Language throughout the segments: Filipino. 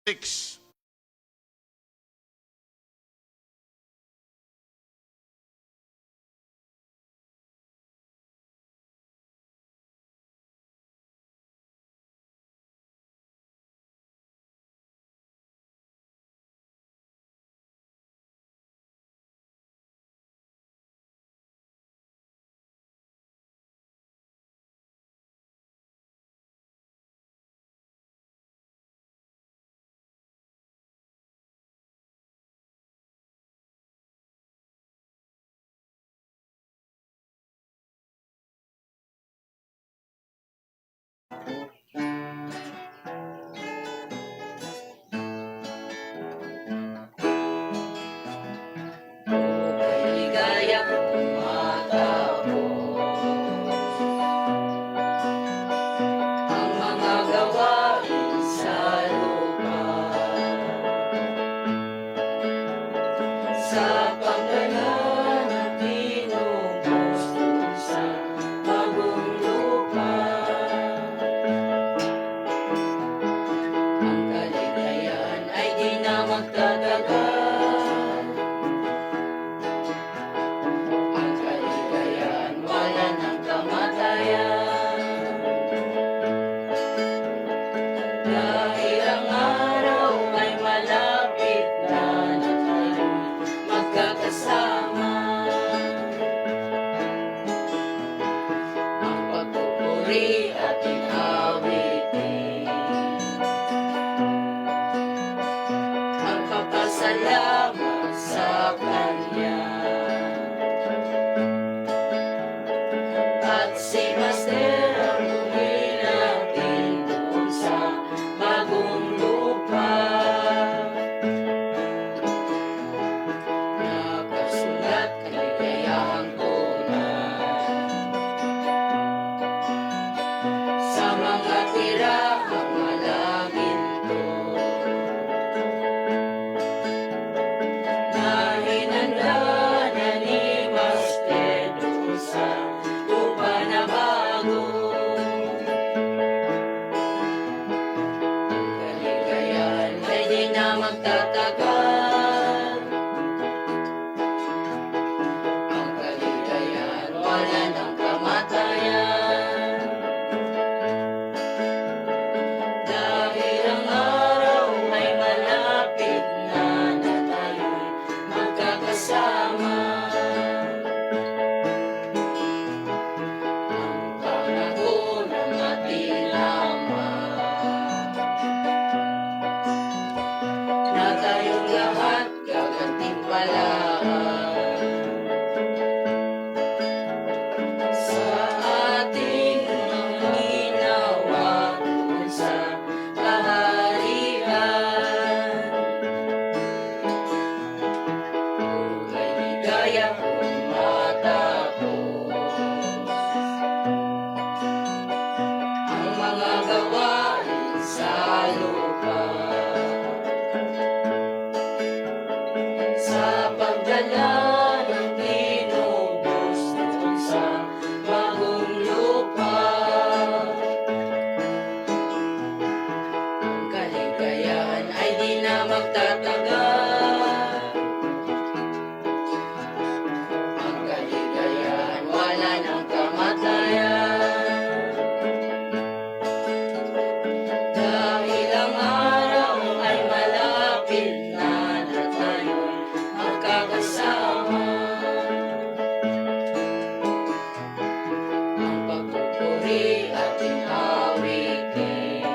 6. Ligayang tumatapos ang mga gawain sa lupa sa paggalan ng tinubos dun sa bagong lupa. Ang kaligayahan ay di na magtatagal. Ang kaligayahan wala ng kamatayan. Dahil ang araw ay malapit na tayo'y magkakasama. Ang pagpupuri at awitin, ang papasalamat sa Kanya. At si Master ang natin doon sa bagong lupa. Nakasulat kaligayahang tunay sa mga tirahang malaginto na hinanda na ni Master doon sa lupa na bago. Ang kaligayahan ay di na magtatagal. Ang kaligayahan wala ng kamatayan. Dahil ang araw ay malapit na tayo'y magkakasama. Ang panahon ng ating lamang na tayong lahat gagantimpalaan sa ating mga ginawa doon sa kaharian. Buhay ligaya kung matapos ang mga gawain sa lupa sa pagdala ng tinubos doon sa bagong lupa. Ang kaligayahan ay di na magtatagal. Ang kaligayahan wala ng kamatayan. Dahil ang araw ay malapit na tayo'y magkakasama. Ang pagpupuri ating awitin,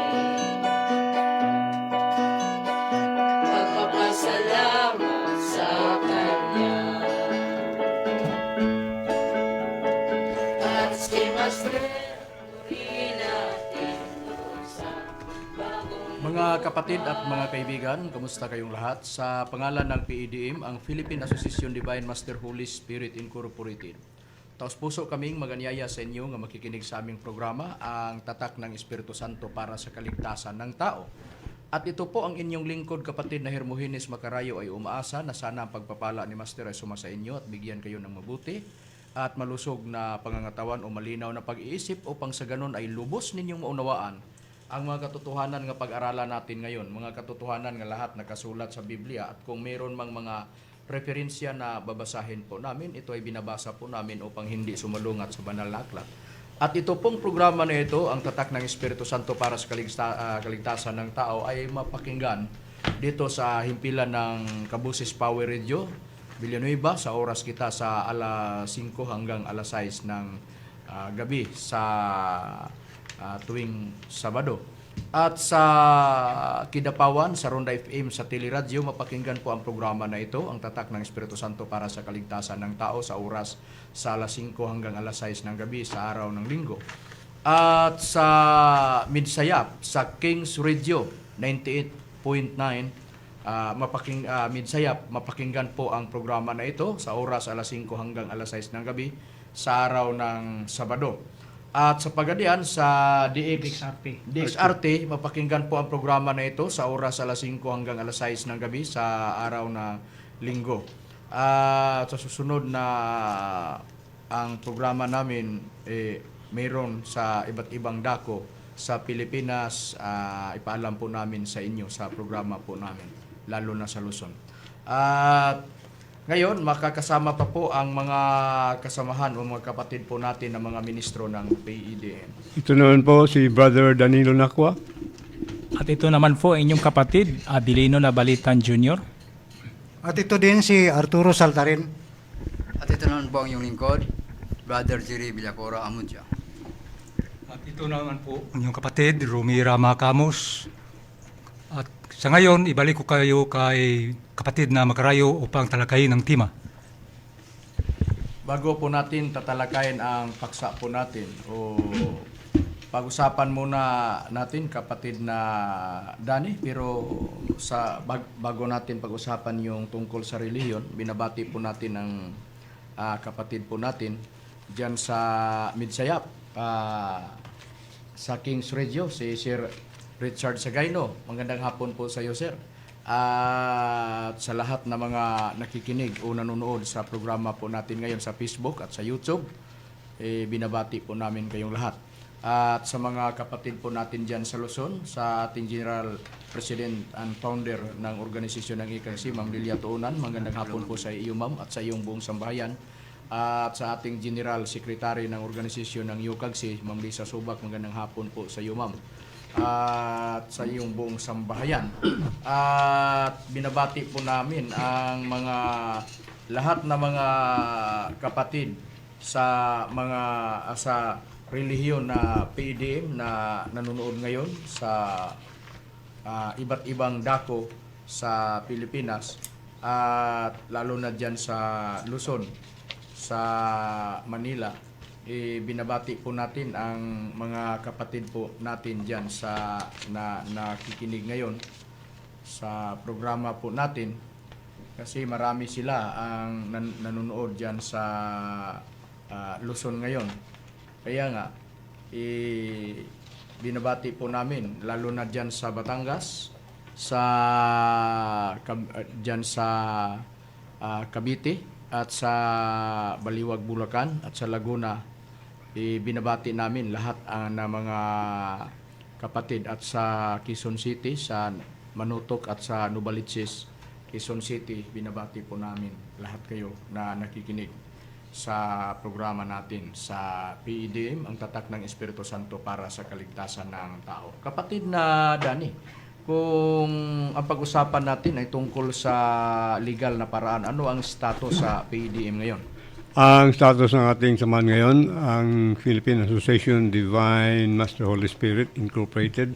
pagpapasalamat sa Kanya. At si Master puri natin doon sa bagong Mga kapatid at mga kaibigan, kamusta kayong lahat? Sa pangalan ng PEDM, ang Philippine Association Divine Master Holy Spirit Incorporated. Taos puso kaming maganyaya sa inyo nga makikinig sa aming programa, ang Tatak ng Espiritu Santo para sa kaligtasan ng tao. At ito po ang inyong lingkod kapatid na Hermogenes Macarayo ay umaasa na sana ang pagpapala ni Master ay sumasa inyo at bigyan kayo ng mabuti at malusog na pangangatawan o malinaw na pag-iisip upang sa ganon ay lubos ninyong maunawaan ang mga katotohanan nga pag-aralan natin ngayon, mga katotohanan nga lahat nakasulat sa Biblia, at kung mayroon mang mga referensya na babasahin po namin, ito ay binabasa po namin upang hindi sumalungat sa banal na aklat. At ito pong programa na ito, ang tatak ng Espiritu Santo para sa kaligtasan ng tao, ay mapakinggan dito sa himpilan ng Kabusis Power Radio, Villanueva, sa oras kita sa alas 5 hanggang alas 6 ng gabi sa tuwing Sabado. At sa Kidapawan, sa Ronda FM, sa Teleradyo, mapakinggan po ang programa na ito, ang tatak ng Espiritu Santo para sa kaligtasan ng tao, sa oras sa alas 5 hanggang alas 6 ng gabi sa araw ng linggo. At sa Midsayap, sa Kings Radio 98.9, Midsayap, mapakinggan po ang programa na ito sa oras alas 5 hanggang alas 6 ng gabi sa araw ng Sabado. At sa Pagadian, sa DXRT, mapakinggan po ang programa na ito sa oras alas 5 hanggang alas 6 ng gabi sa araw na linggo. At sa susunod na ang programa namin, mayroon sa iba't ibang dako sa Pilipinas, ipaalam po namin sa inyo sa programa po namin, lalo na sa Luzon. At ngayon, makakasama pa po ang mga kasamahan o mga kapatid po natin na mga ministro ng PEDM. Ito naman po si Brother Danilo Nakwa. At ito naman po inyong kapatid, Abilino Nabalitan Jr. At ito din si Arturo Saltarin. At ito naman po ang iyong lingkod, Brother Jerry Villacora Amudia. At ito naman po ang inyong kapatid, Romira Macamos. At sa ngayon, ibalik ko kayo kay kapatid na Makarayo upang talakayin ang tema. Bago po natin tatalakayin ang paksa po natin, o pag-usapan muna natin kapatid na Dani, pero bago natin pag-usapan yung tungkol sa relihiyon, binabati po natin ang kapatid po natin dyan sa Midsayap, sa Kings Radio, si Sir Richard Sagayno. Magandang hapon po sa iyo, sir. At sa lahat na mga nakikinig o nanonood sa programa po natin ngayon sa Facebook at sa YouTube, binabati po namin kayong lahat. At sa mga kapatid po natin dyan sa Luzon, sa ating General President and Founder ng organisasyon ng IKC, Ma'am Lilia Tuunan, magandang hapon po sa iyo, ma'am, at sa iyong buong sambahayan. At sa ating General Secretary ng organisasyon ng UKAGSI, Ma'am Lisa Subak, magandang hapon po sa iyo, ma'am, at sa iyong buong sambahayan. At binabati po namin ang mga lahat na mga kapatid sa mga sa relihiyon na PEDM na nanonood ngayon sa iba't ibang dako sa Pilipinas, at lalo na dyan sa Luzon, sa Manila. Binabati po natin ang mga kapatid po natin dyan sa nakikinig ngayon sa programa po natin, kasi marami sila ang nanonood dyan sa Luzon ngayon. Kaya nga, binabati po namin lalo na dyan sa Batangas, dyan sa Cavite, at sa Baliwag, Bulacan, at sa Laguna. Binabati namin lahat na mga kapatid, at sa Quezon City, sa Manutok at sa Novaliches, Quezon City, binabati po namin lahat kayo na nakikinig sa programa natin sa PEDM, ang tatak ng Espiritu Santo para sa kaligtasan ng tao. Kapatid na Dani, kung ang pag-usapan natin ay tungkol sa legal na paraan, ano ang status sa PEDM ngayon? Ang status ng ating samahan ngayon, ang Philippine Association Divine Master Holy Spirit Incorporated,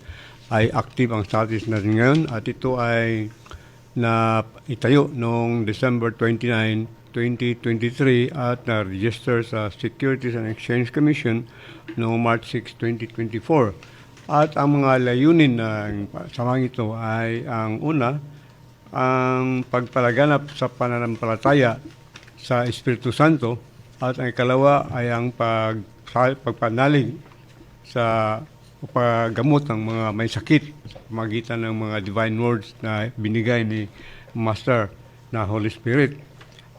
ay active ang status natin ngayon, at ito ay na itayo noong December 29, 2023 at na-register sa Securities and Exchange Commission noong March 6, 2024. At ang mga layunin ng samahan ito ay ang una, ang pagpalaganap sa pananampalataya sa Espiritu Santo, at ang ikalawa ay ang pagpanalig sa paggamot ng mga may sakit sa pamagitan ng mga divine words na binigay ni Master na Holy Spirit.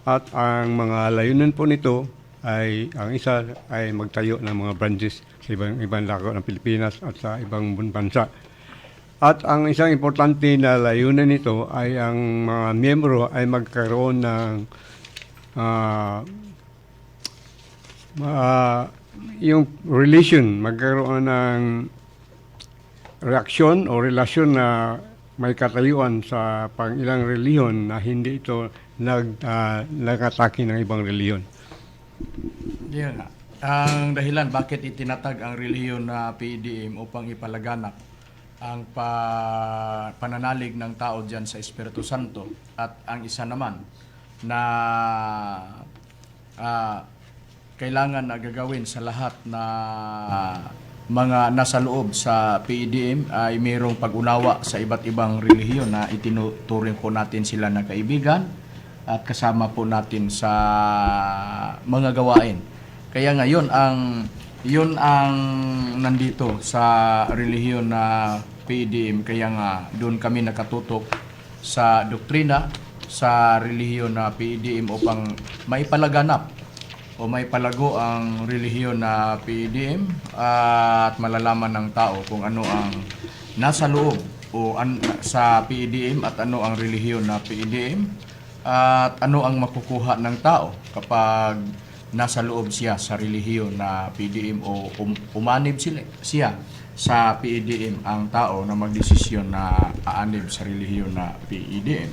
At ang mga layunin po nito ay ang isa ay magtayo ng mga branches sa ibang lako ng Pilipinas at sa ibang bansa. At ang isang importante na layunin nito ay ang mga miyembro ay magkaroon ng yung relation, magkaroon ng reaksyon o relasyon na may katayuan sa pang-ilang reliyon na hindi ito nag-atake ng ibang reliyon. Yan nga. Ang dahilan bakit itinatag ang relihiyon na PDM upang ipalaganap ang pananalig ng tao diyan sa Espiritu Santo, at ang isa naman na kailangan na gagawin sa lahat na mga nasa loob sa PDM ay mayroong pag-unawa sa iba't ibang relihiyon na itinuturing po natin sila na kaibigan at kasama po natin sa mga gawain. Kaya nga yun ang nandito sa relihiyon na PDM. Kaya nga doon kami nakatutok sa doktrina sa relihiyon na PDM upang maipalaganap o maipalago ang relihiyon na PDM at malalaman ng tao kung ano ang nasa loob o sa PDM at ano ang relihiyon na PDM at ano ang makukuha ng tao kapag nasa loob siya sa relihiyon na PDM o umanib siya sa PDM ang tao na magdesisyon na aanib sa relihiyon na PDM.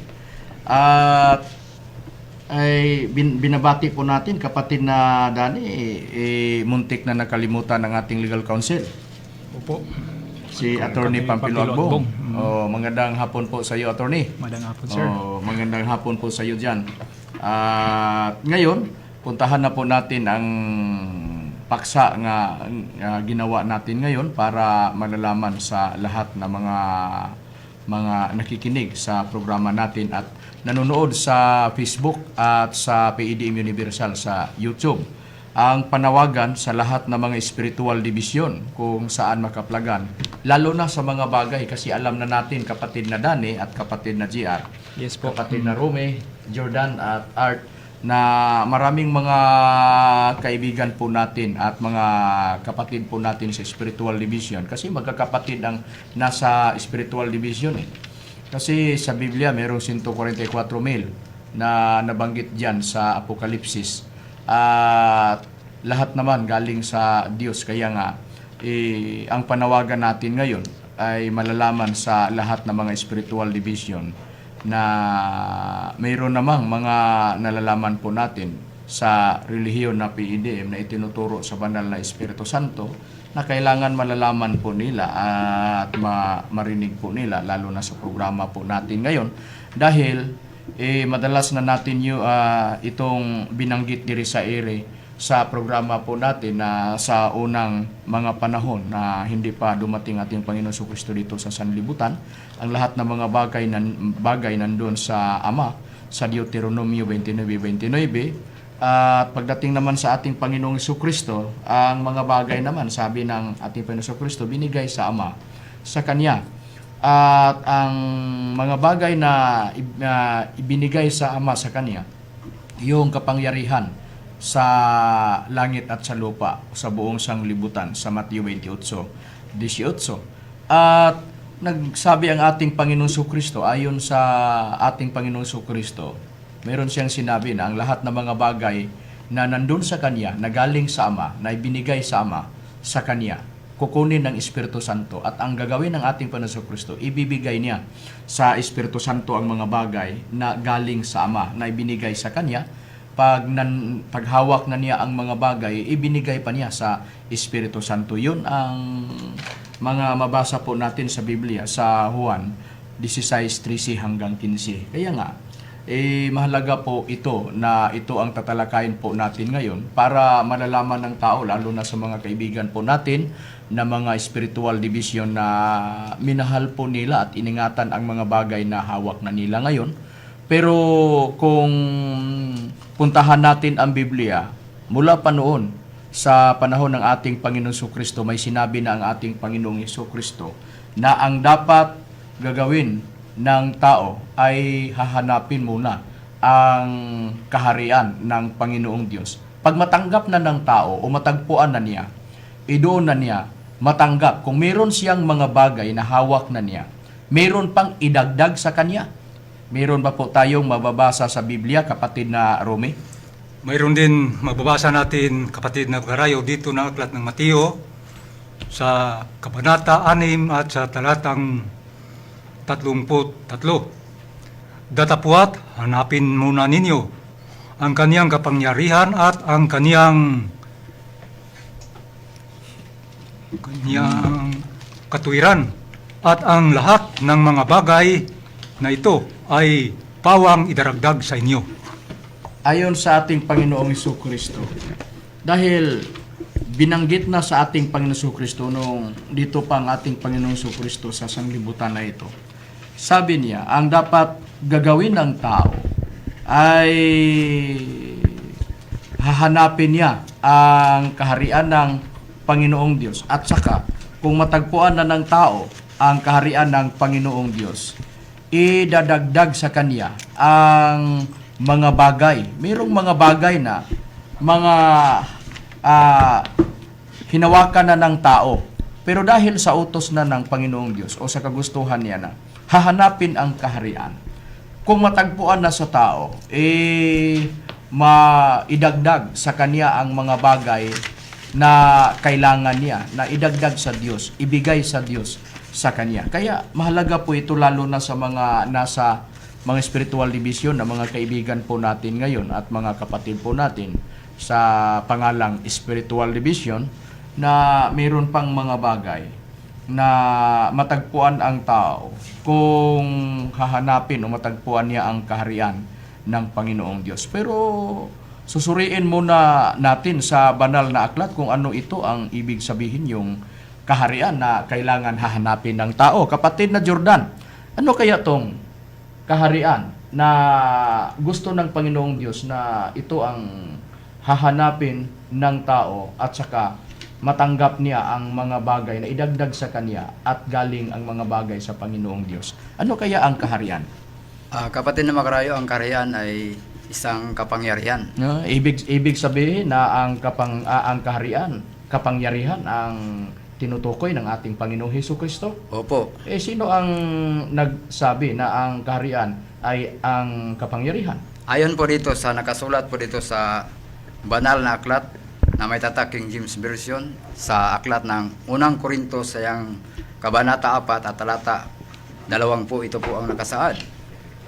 At ay binabati po natin kapatid na Dani, muntik na nakalimutan ng ating legal counsel. Opo. Si Attorney Pampilo Agbong. Magandang hapon po sa iyo, Attorney. Magandang hapon, sir. Magandang hapon po sa iyo dyan. At ngayon, puntahan na po natin ang paksa nga ginawa natin ngayon para malalaman sa lahat na mga nakikinig sa programa natin at nanonood sa Facebook at sa PDM Universal sa YouTube. Ang panawagan sa lahat ng mga spiritual division kung saan makaplagan, lalo na sa mga bagay kasi alam na natin kapatid na Dani at kapatid na GR, Yes po. kapatid na Rome, Jordan at Art, na maraming mga kaibigan po natin at mga kapatid po natin sa spiritual division kasi magkakapatid ang nasa spiritual division Kasi sa Biblia mayroong 144,000 na nabanggit diyan sa Apokalipsis. At lahat naman galing sa Diyos. Kaya nga, ang panawagan natin ngayon ay malalaman sa lahat ng mga spiritual division na mayroon namang mga nalalaman po natin sa relihiyon na PDM na itinuturo sa banal na Espiritu Santo na kailangan malalaman po nila at marinig po nila lalo na sa programa po natin ngayon dahil madalas na natin itong binanggit diri sa ere sa programa po natin na sa unang mga panahon na hindi pa dumating ating Panginoon Jesucristo dito sa sanlibutan, ang lahat ng mga bagay nandun sa Ama, sa Deuteronomio 29:29. At pagdating naman sa ating Panginoong Jesucristo, ang mga bagay naman, sabi ng ating Panginoong Jesucristo, binigay sa Ama, sa Kanya. At ang mga bagay na ibinigay sa Ama sa Kanya, yung kapangyarihan sa langit at sa lupa, sa buong sanglibutan, sa Mateo 28:18. At nagsabi ang ating Panginoong Jesucristo, ayon sa ating Panginoong Jesucristo, meron siyang sinabi na ang lahat ng mga bagay na nandun sa Kanya, na galing sa Ama, na ibinigay sa Ama, sa Kanya, kukunin ng Espiritu Santo. At ang gagawin ng ating Panginoong Jesucristo, ibibigay niya sa Espiritu Santo ang mga bagay na galing sa Ama, na ibinigay sa Kanya. Paghawak na niya ang mga bagay, ibinigay pa niya sa Espiritu Santo. Yun ang mga mabasa po natin sa Biblia, sa Juan 16:13 hanggang 15. Kaya nga, mahalaga po ito na ito ang tatalakayin po natin ngayon para malalaman ng tao, lalo na sa mga kaibigan po natin na mga spiritual division na minahal po nila at iningatan ang mga bagay na hawak na nila ngayon. Pero kung puntahan natin ang Biblia, mula pa noon sa panahon ng ating Panginoong Jesucristo, may sinabi na ang ating Panginoong Jesucristo na ang dapat gagawin ng tao ay hahanapin muna ang kaharian ng Panginoong Diyos. Pag matanggap na ng tao o matagpuan na niya, doon na niya matanggap kung meron siyang mga bagay na hawak na niya, meron pang idagdag sa kanya. Meron ba po tayong mababasa sa Biblia, kapatid na Romy? Mayroon din magbabasa natin, kapatid na karayo, dito na aklat ng Mateo sa Kabanata 6 at sa talatang 33. Datapwat, hanapin muna ninyo ang kaniyang kapangyarihan at ang kaniyang katuwiran, at ang lahat ng mga bagay na ito ay pawang idaragdag sa inyo. Ayon sa ating Panginoong Jesucristo, dahil binanggit na sa ating Panginoong Jesucristo nung dito pa ang ating Panginoong Jesucristo sa sanglibutan na ito, sabi niya, ang dapat gagawin ng tao ay hahanapin niya ang kaharian ng Panginoong Diyos, at saka kung matagpuan na ng tao ang kaharian ng Panginoong Diyos, idadagdag sa kanya ang mga bagay. Mayroong mga bagay na mga hinawakan na ng tao, pero dahil sa utos na ng Panginoong Diyos o sa kagustuhan niya na hahanapin ang kaharian, kung matagpuan na sa tao, maidagdag sa kanya ang mga bagay na kailangan niya, na idagdag sa Diyos, ibigay sa Diyos sa kanya. Kaya mahalaga po ito lalo na sa mga nasa mga spiritual division na mga kaibigan po natin ngayon at mga kapatid po natin sa pangalang spiritual division, na mayroon pang mga bagay na matagpuan ang tao kung hahanapin o matagpuan niya ang kaharian ng Panginoong Diyos. Pero susuriin muna natin sa banal na aklat kung ano ito ang ibig sabihin yung kaharian na kailangan hahanapin ng tao. Kapatid na Jordan, ano kaya tong kaharian na gusto ng Panginoong Diyos na ito ang hahanapin ng tao at saka matanggap niya ang mga bagay na idagdag sa kanya at galing ang mga bagay sa Panginoong Diyos? Ano kaya ang kaharian? Kapatid na makarayo, ang kaharian ay isang kapangyarihan. No, ibig sabihin na ang kaharian, kapangyarihan ang tinutukoy ng ating Panginoong Hesukristo. Opo. Sino ang nagsabi na ang kaharian ay ang kapangyarihan? Ayon po dito sa nakasulat po dito sa banal na aklat na may tatak King James Version, sa aklat ng unang Korinto sa yang kabanata 4 at talata 2 po, ito po ang nakasaad.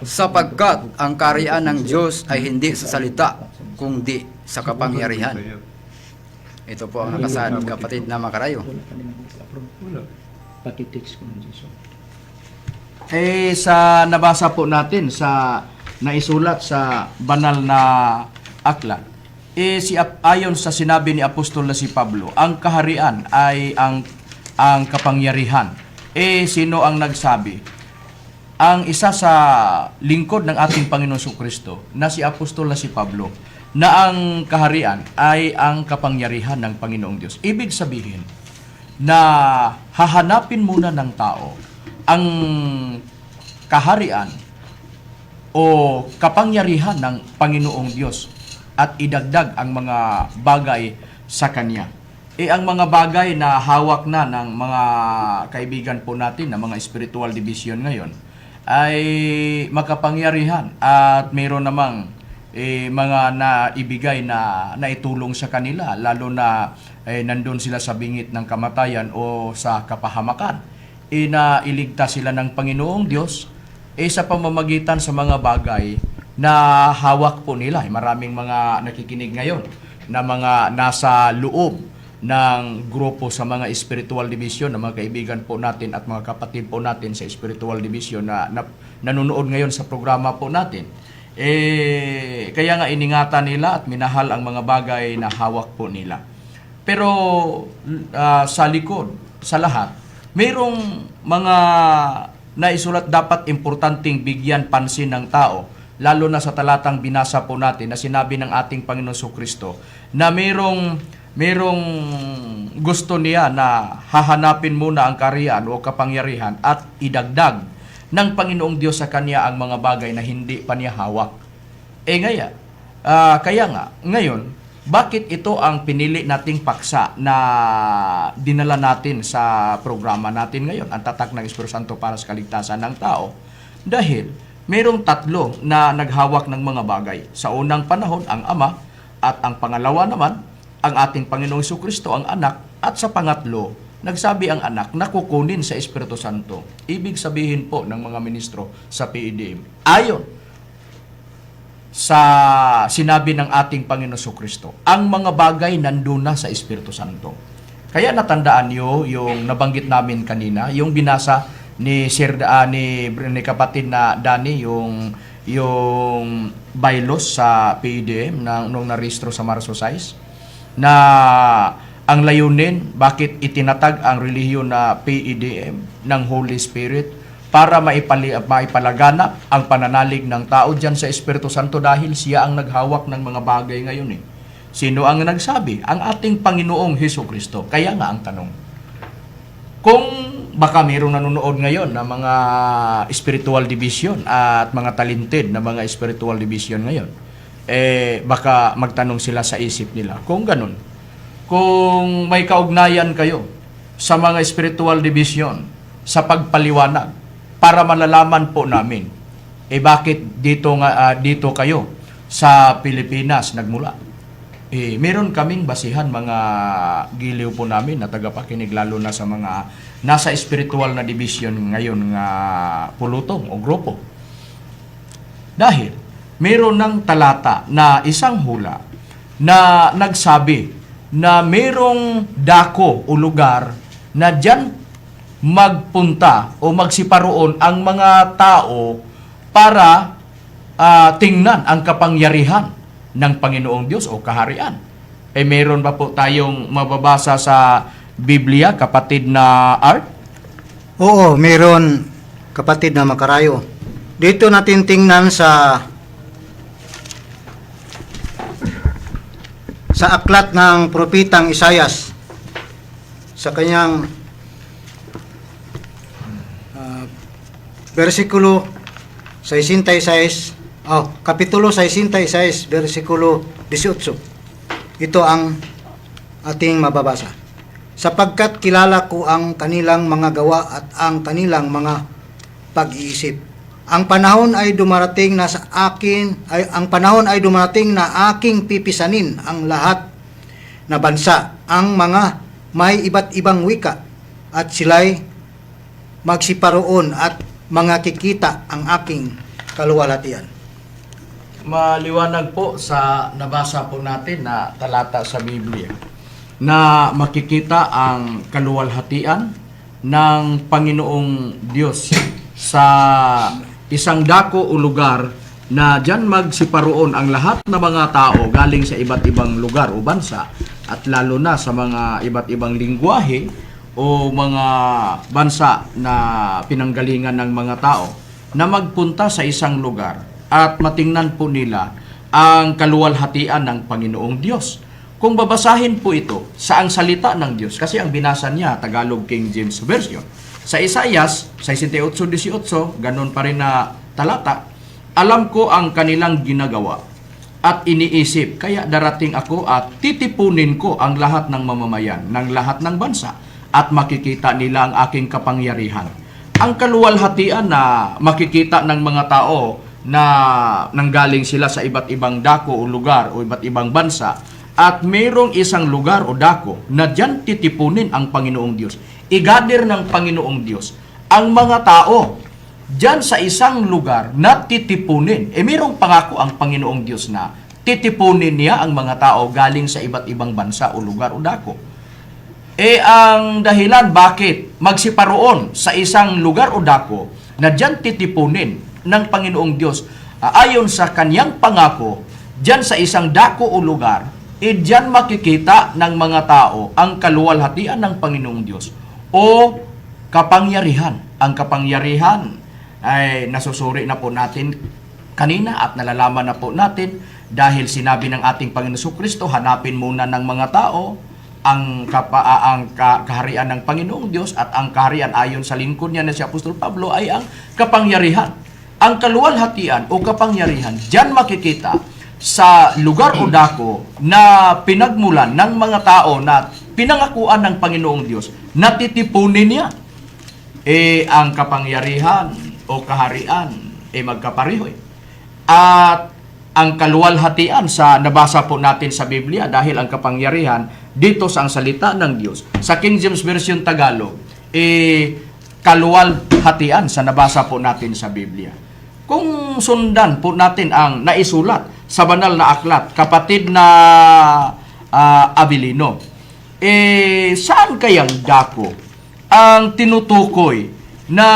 Sapagkat ang kaharian ng Diyos ay hindi sa salita, kundi sa kapangyarihan. Ito po ang nakasaad, kapatid na makarayo. Sa nabasa po natin sa naisulat sa banal na aklat, ayon sa sinabi ni Apostol na si Pablo, ang kaharian ay ang kapangyarihan. Sino ang nagsabi? Ang isa sa lingkod ng ating Panginoon Jesucristo na si Apostol na si Pablo, na ang kaharian ay ang kapangyarihan ng Panginoong Diyos. Ibig sabihin na hahanapin muna ng tao ang kaharian o kapangyarihan ng Panginoong Diyos at idagdag ang mga bagay sa Kanya. Ang mga bagay na hawak na ng mga kaibigan po natin na mga spiritual division ngayon ay makapangyarihan at mayroon namang mga naibigay na naitulong sa kanila, lalo na nandun sila sa bingit ng kamatayan o sa kapahamakan. Na iligtas sila ng Panginoong Diyos sa pamamagitan sa mga bagay na hawak po nila. Maraming mga nakikinig ngayon na mga nasa loob ng grupo sa mga spiritual division, na mga kaibigan po natin at mga kapatid po natin sa spiritual division na nanonood ngayon sa programa po natin. Kaya nga iningatan nila at minahal ang mga bagay na hawak po nila. Pero sa likod, sa lahat, mayroong mga naisulat dapat importanteng bigyan pansin ng tao, lalo na sa talatang binasa po natin na sinabi ng ating Panginoon Jesucristo na mayroong gusto niya na hahanapin muna ang kaharian o kapangyarihan at idagdag ng Panginoong Diyos sa kanya ang mga bagay na hindi pa niya hawak. Kaya nga, ngayon, Bakit ito ang pinili nating paksa na dinala natin sa programa natin ngayon, ang tatak ng Espiritu Santo para sa kaligtasan ng tao? Dahil merong tatlo na naghawak ng mga bagay. Sa unang panahon, ang Ama, at ang pangalawa naman, ang ating Panginoong Jesucristo, ang Anak, at sa pangatlo, nagsabi ang Anak na kukunin sa Espiritu Santo. Ibig sabihin po ng mga ministro sa PEDM, ayon sa sinabi ng ating Panginoon Jesucristo, ang mga bagay nandun na sa Espiritu Santo. Kaya natandaan nyo yung nabanggit namin kanina, yung binasa ni ni kapatid na Danny, yung bylaws sa PEDM nung narehistro sa Marso 6, na ang layunin, bakit itinatag ang relihiyon na PEDM ng Holy Spirit, para maipalaganap ang pananalig ng tao dyan sa Espiritu Santo dahil siya ang naghawak ng mga bagay ngayon. Sino ang nagsabi? Ang ating Panginoong Jesucristo. Kaya nga ang tanong, kung baka mayroong nanonood ngayon na mga spiritual division at mga talented na mga spiritual division ngayon, baka magtanong sila sa isip nila, kung ganun, kung may kaugnayan kayo sa mga spiritual division sa pagpaliwanag, para malalaman po namin, bakit dito kayo sa Pilipinas nagmula? Meron kaming basihan, mga giliw po namin na tagapakinig, lalo na sa mga nasa spiritual na division ngayon nga pulutong o grupo. Dahil meron ng talata na isang hula na nagsabi na merong dako o lugar na dyan magpunta o magsiparoon ang mga tao para tingnan ang kapangyarihan ng Panginoong Diyos o kaharian. Meron ba po tayong mababasa sa Biblia, kapatid na Art? Oo, meron, kapatid na Makarayo. Dito natin tingnan sa aklat ng propitang Isayas, sa kanyang versikulo 66, kapitulo 66, versikulo 18. Ito ang ating mababasa. Sapagkat kilala ko ang kanilang mga gawa at ang kanilang mga pag-iisip. Ang panahon ay dumarating na aking pipisanin ang lahat na bansa, ang mga may iba't ibang wika, at sila'y magsiparoon at mga kikita ang aking kaluwalhatian. Maliwanag po sa nabasa po natin na talata sa Biblia na makikita ang kaluwalhatian ng Panginoong Diyos sa isang dako o lugar na dyan magsiparoon ang lahat ng mga tao galing sa iba't ibang lugar o bansa, at lalo na sa mga iba't ibang lingwahe o mga bansa na pinanggalingan ng mga tao, na magpunta sa isang lugar at matingnan po nila ang kaluwalhatian ng Panginoong Diyos. Kung babasahin po ito sa ang salita ng Diyos, kasi ang binasa niya, Tagalog King James Version, sa Isaias 68:18, ganun pa rin na talata, alam ko ang kanilang ginagawa at iniisip, kaya darating ako at titipunin ko ang lahat ng mamamayan ng lahat ng bansa, at makikita nila ang aking kapangyarihan. Ang kaluwalhatian na makikita ng mga tao na nanggaling sila sa iba't ibang dako o lugar o iba't ibang bansa, at mayroong isang lugar o dako na dyan titipunin ang Panginoong Diyos. Igadir ng Panginoong Diyos ang mga tao dyan sa isang lugar na titipunin. Mayroong pangako ang Panginoong Diyos na titipunin niya ang mga tao galing sa iba't ibang bansa o lugar o dako. Ang dahilan bakit magsiparoon sa isang lugar o dako na dyan titipunin ng Panginoong Diyos, ayon sa kanyang pangako, dyan sa isang dako o lugar, dyan makikita ng mga tao ang kaluwalhatian ng Panginoong Diyos o kapangyarihan. Ang kapangyarihan ay nasusuri na po natin kanina at nalalaman na po natin dahil sinabi ng ating Panginoon Jesucristo, hanapin muna ng mga tao ang kaharian ng Panginoong Diyos, at ang kaharian ayon sa lingkod niya na si Apostol Pablo ay ang kapangyarihan. Ang kaluwalhatian o kapangyarihan, diyan makikita sa lugar o dako na pinagmulan ng mga tao na pinangakuan ng Panginoong Diyos, natitipunin niya. Ang kapangyarihan o kaharian magkapareho. At ang kaluwalhatian sa nabasa po natin sa Biblia, dahil ang kapangyarihan dito sa ang salita ng Diyos. Sa King James Version Tagalog, kaluwalhatian sa nabasa po natin sa Biblia. Kung sundan po natin ang naisulat sa banal na aklat, kapatid na Abilino, saan kayang dako ang tinutukoy na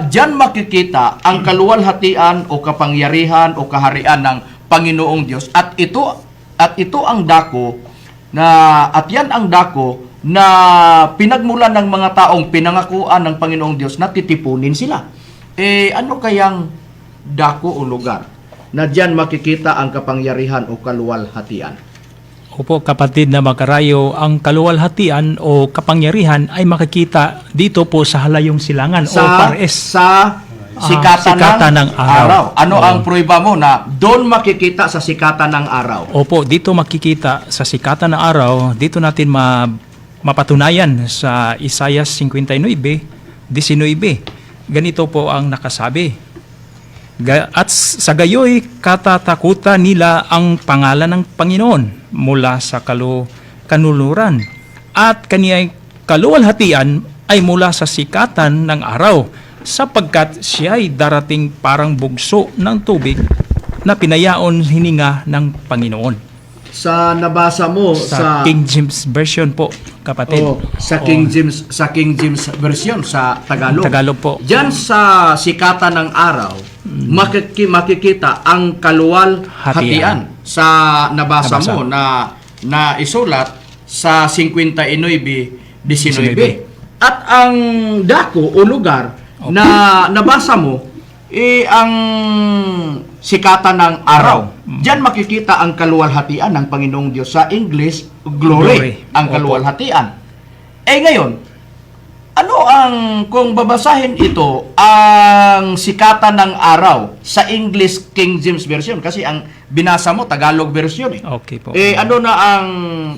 diyan makikita ang kaluwalhatian o kapangyarihan o kaharian ng Panginoong Diyos, at ito ang dako at yan ang dako na pinagmulan ng mga taong pinangakuan ng Panginoong Diyos na titipunin sila. Ano kayang dako o lugar na diyan makikita ang kapangyarihan o kaluwalhatian? Opo, kapatid na makarayo, ang kaluwalhatian o kapangyarihan ay makikita dito po sa halayong silangan o pares. Sa sikatan ng araw. Ano Oo. ang prueba mo na doon makikita sa sikatan ng araw? Opo, dito makikita sa sikatan ng araw, dito natin mapatunayan sa Isaiah 59:19. Ganito po ang nakasabi. At sa gayoy katatakutan nila ang pangalan ng Panginoon mula sa kanuluran, at kaniya'y kaluwalhatian ay mula sa sikatan ng araw, sapagkat siya'y darating parang bugso ng tubig na pinayaon hininga ng Panginoon. Sa nabasa mo Sa King James Version po, kapatid. sa King James Version sa Tagalog. Tagalog po. Diyan sa sikatan ng araw, makikita ang kaluwalhatian sa nabasa mo na isulat sa 59:19. At ang dako o lugar na nabasa mo ang sikatan ng araw. Diyan makikita ang kaluwalhatian ng Panginoong Diyos. Sa English, glory. Ang kaluwalhatian. Ngayon, ano kung babasahin ito, ang sikatan ng araw sa English King James Version, kasi ang binasa mo, Tagalog version Okay po. ano na ang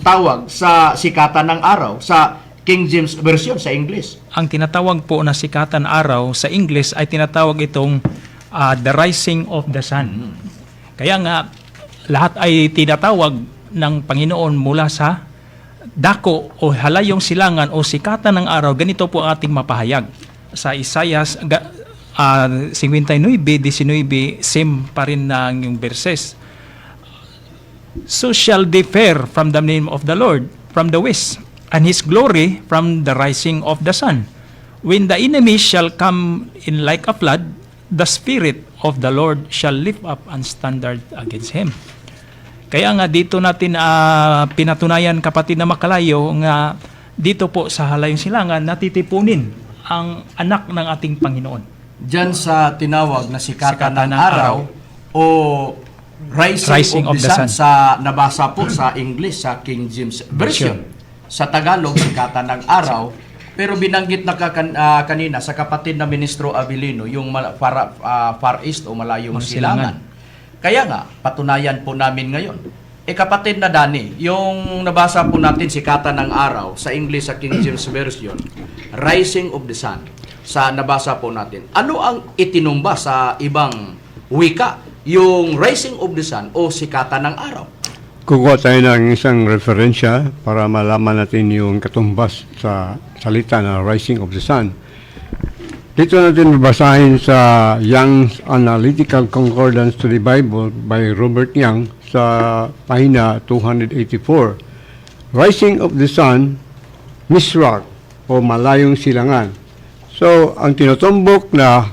tawag sa sikatan ng araw sa King James Version sa English? Ang tinatawag po na sikatan araw sa English ay tinatawag itong the rising of the sun. Kaya nga, lahat ay tinatawag ng Panginoon mula sa dako o halayong silangan o sikatan ng araw. Ganito po ang ating mapahayag. Sa Isaiah 59:19, same pa rin na yung verses. So shall they fare from the name of the Lord, from the west, and His glory from the rising of the sun. When the enemy shall come in like a flood, the Spirit of the Lord shall lift up an standard against him. Kaya nga dito natin pinatunayan, kapatid na makalayo, nga dito po sa halayong silangan natitipunin ang anak ng ating Panginoon. Diyan sa tinawag na sikatan ng araw o rising of the sun sa nabasa po sa English sa King James Version. Sa Tagalog, sikatan ng araw. Pero binanggit na kanina sa kapatid na Ministro Abilino, yung Far East o malayong silangan. Kaya nga, patunayan po namin ngayon. Kapatid na Dani, yung nabasa po natin sikatan ng araw sa English sa King James Version, rising of the sun, sa nabasa po natin. Ano ang itinumba sa ibang wika? Yung rising of the sun o sikatan ng araw? Kukuha tayo ng isang referensya para malaman natin yung katumbas sa salita na Rising of the Sun. Dito natin babasahin sa Young's Analytical Concordance to the Bible by Robert Young sa pahina 284. Rising of the Sun, Misrak o malayong silangan. So, ang tinutumbok na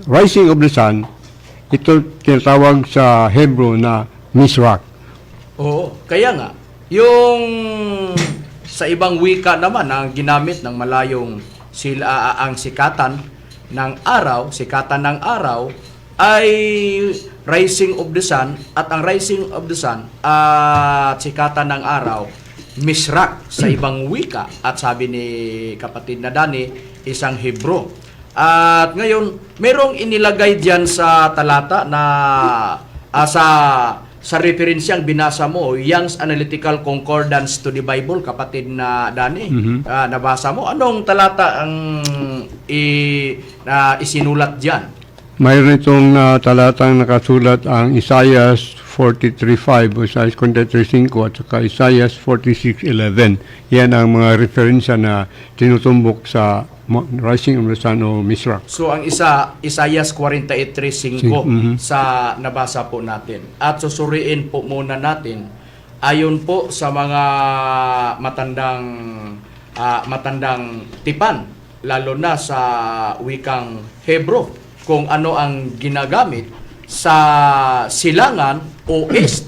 Rising of the Sun, ito tinatawag sa Hebrew na Misrak. Oo, kaya nga, yung sa ibang wika naman ang ginamit ng malayong ang sikatan ng araw ay rising of the sun, at ang rising of the sun at sikatan ng araw, Misrak sa ibang wika, at sabi ni kapatid na Dani, isang Hebro. At ngayon, merong inilagay diyan sa talata na Sa referensyang binasa mo, Young's Analytical Concordance to the Bible, kapatid na Dani, nabasa mo. Anong talata ang isinulat diyan? Mayroon itong talatang nakasulat ang Isaiah 43:5 o Isaiah 43:5 at saka Isaiah 46:11. Yan ang mga referensya na tinutumbok sa Rising of the Sun o Misrak. So ang isa, Isaiah 43:5 sa nabasa po natin. At susuriin po muna natin ayon po sa mga matandang tipan, lalo na sa wikang Hebro, kung ano ang ginagamit sa silangan o east.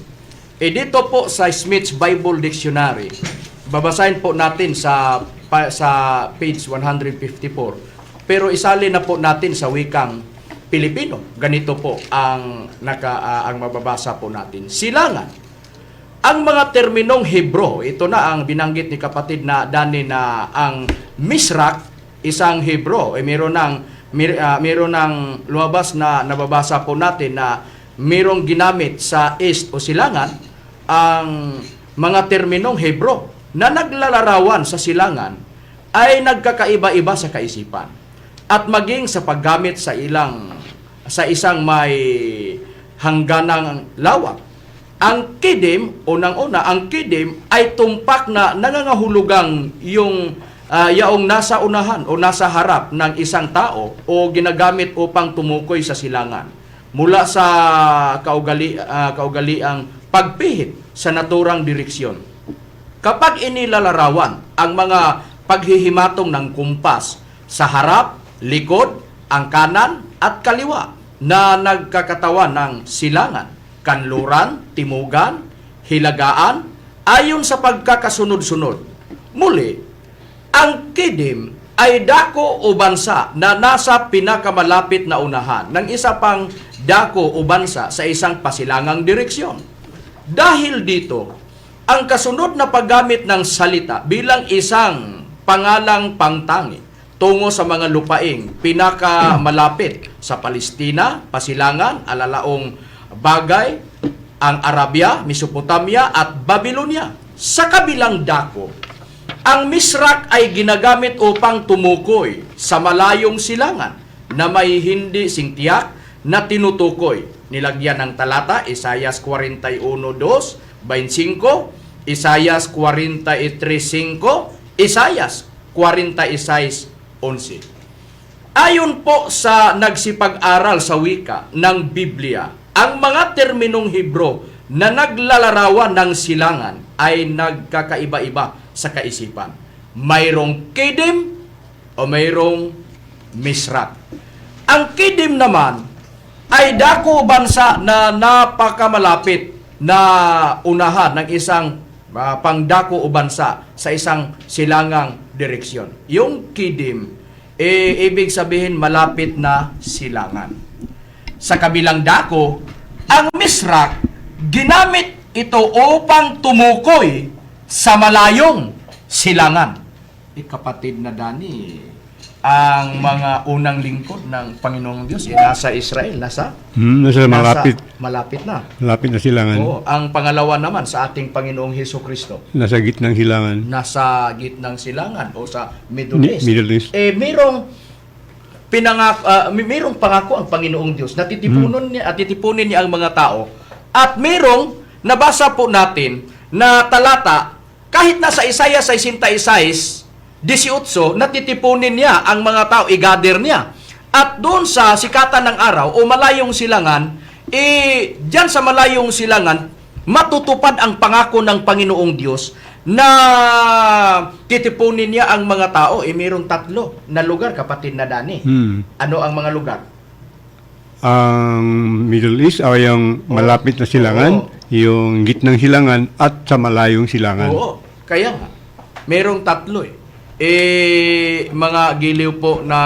Dito po sa Smith's Bible Dictionary, babasahin po natin sa page 154. Pero isali na po natin sa wikang Pilipino. Ganito po ang mababasa po natin. Silangan. Ang mga terminong Hebro, ito na ang binanggit ni kapatid na Dani na ang Misrak, isang Hebro, meron ng lumabas na nababasa po natin na mayroong ginamit sa east o silangan, ang mga terminong Hebro na naglalarawan sa silangan ay nagkakaiba-iba sa kaisipan at maging sa paggamit sa isang may hangganang lawak. Ang kidim, unang-una, ang kidim ay tumpak na nangangahulugang yaong nasa unahan o nasa harap ng isang tao o ginagamit upang tumukoy sa silangan mula sa kaugaliang pagpihit sa naturang direksyon. Kapag inilalarawan ang mga paghihimatong ng kumpas sa harap, likod, ang kanan at kaliwa na nagkakatawan ng silangan, kanluran, timugan, hilagaan, ayon sa pagkakasunod-sunod. Muli, ang kidim ay dako o bansa na nasa pinakamalapit na unahan ng isa pang dako o bansa sa isang pasilangang direksyon. Dahil dito, ang kasunod na paggamit ng salita bilang isang pangalang pangtangi tungo sa mga lupaing pinakamalapit sa Palestina, Pasilangan, alalaong bagay, ang Arabia, Mesopotamia at Babylonia. Sa kabilang dako, ang Misrak ay ginagamit upang tumukoy sa malayong silangan na may hindi singtiyak na tinutukoy. Nilagyan ng talata, Isaiah 41:2-25, Isaiah 43:5, Isaiah 46:11. Ayon po sa nagsipag-aral sa wika ng Biblia, ang mga terminong Hebro na naglalarawan ng silangan ay nagkakaiba-iba sa kaisipan. Mayroong kidim o mayroong misrak. Ang kidim naman ay dako bansa na napakamalapit na unahan ng isang pangdako o bansa sa isang silangang direksyon. Yung kidim, ibig sabihin malapit na silangan. Sa kabilang dako, ang misrak, ginamit ito upang tumukoy sa malayong silangan. Kapatid na Dani, ang mga unang lingkod ng Panginoong Diyos nasa Israel, nasa malapit na. Malapit na silangan. Oo, ang pangalawa naman sa ating Panginoong Hesukristo, Nasa gitnang silangan. nasa gitnang silangan o sa Middle East. Middle East. Mayroong pangako ang Panginoong Diyos na titipunin niya ang mga tao, at mayroong nabasa po natin na talata kahit nasa Isaiah 66:18, natitipunin niya ang mga tao, i-gather niya. At doon sa sikatan ng araw o malayong silangan, diyan sa malayong silangan, matutupad ang pangako ng Panginoong Diyos na titipunin niya ang mga tao. Mayroong 3 na lugar, kapatid na Dani. Ano ang mga lugar? Ang Middle East ay yung malapit na silangan, yung gitnang silangan at sa malayong silangan. Oo, kaya nga. Mayroong 3 mga giliw po na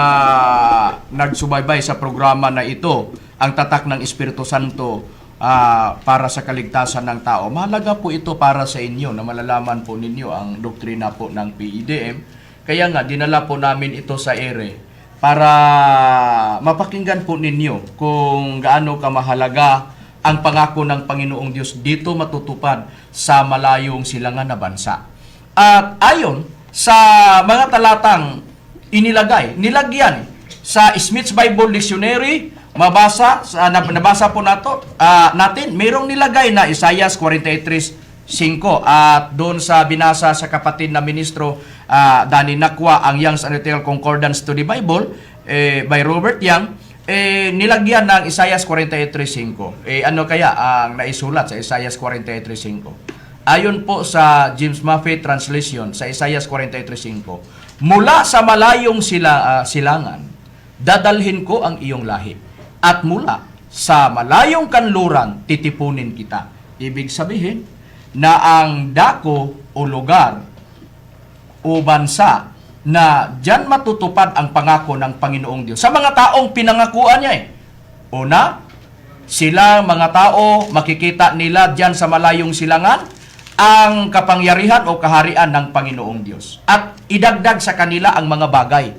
nagsubaybay sa programa na ito, ang tatak ng Espiritu Santo para sa kaligtasan ng tao. Mahalaga po ito para sa inyo na malalaman po ninyo ang doktrina po ng PEDM. Kaya nga, dinala po namin ito sa ere para mapakinggan po ninyo kung gaano kamahalaga ang pangako ng Panginoong Diyos dito matutupad sa malayong silangan na bansa. At ayon sa mga talatang nilagyan sa Smith's Bible Dictionary, nabasa po natin, mayroong nilagay na Isaiah 43:5 at doon sa binasa sa kapatid na ministro Danny Nakwa, ang Young's Analytical Concordance to the Bible by Robert Young, nilagyan ng Isaiah 43:5. Ano kaya ang naisulat sa Isaiah 43:5? Ayon po sa James Maffei Translation sa Isaiah 43:5, mula sa malayong silangan, dadalhin ko ang iyong lahi, at mula sa malayong kanluran, titipunin kita. Ibig sabihin na ang dako o lugar o bansa na diyan matutupad ang pangako ng Panginoong Diyos sa mga taong pinangakuan niya. Una, sila mga tao, makikita nila diyan sa malayong silangan ang kapangyarihan o kaharian ng Panginoong Diyos. At idagdag sa kanila ang mga bagay.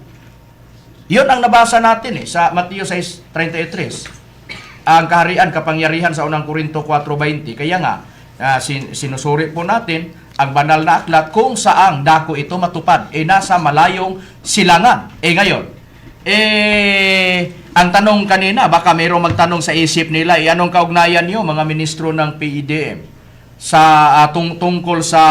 Yun ang nabasa natin sa Mateo 6:33. Ang kaharian, kapangyarihan sa unang Korinto 4:20. Kaya nga, sinusuri po natin ang banal na aklat kung saang dako ito matupad. Nasa malayong silangan. Ngayon, ang tanong kanina, baka mayroong magtanong sa isip nila, anong kaugnayan niyo mga ministro ng PEDM sa tungkol sa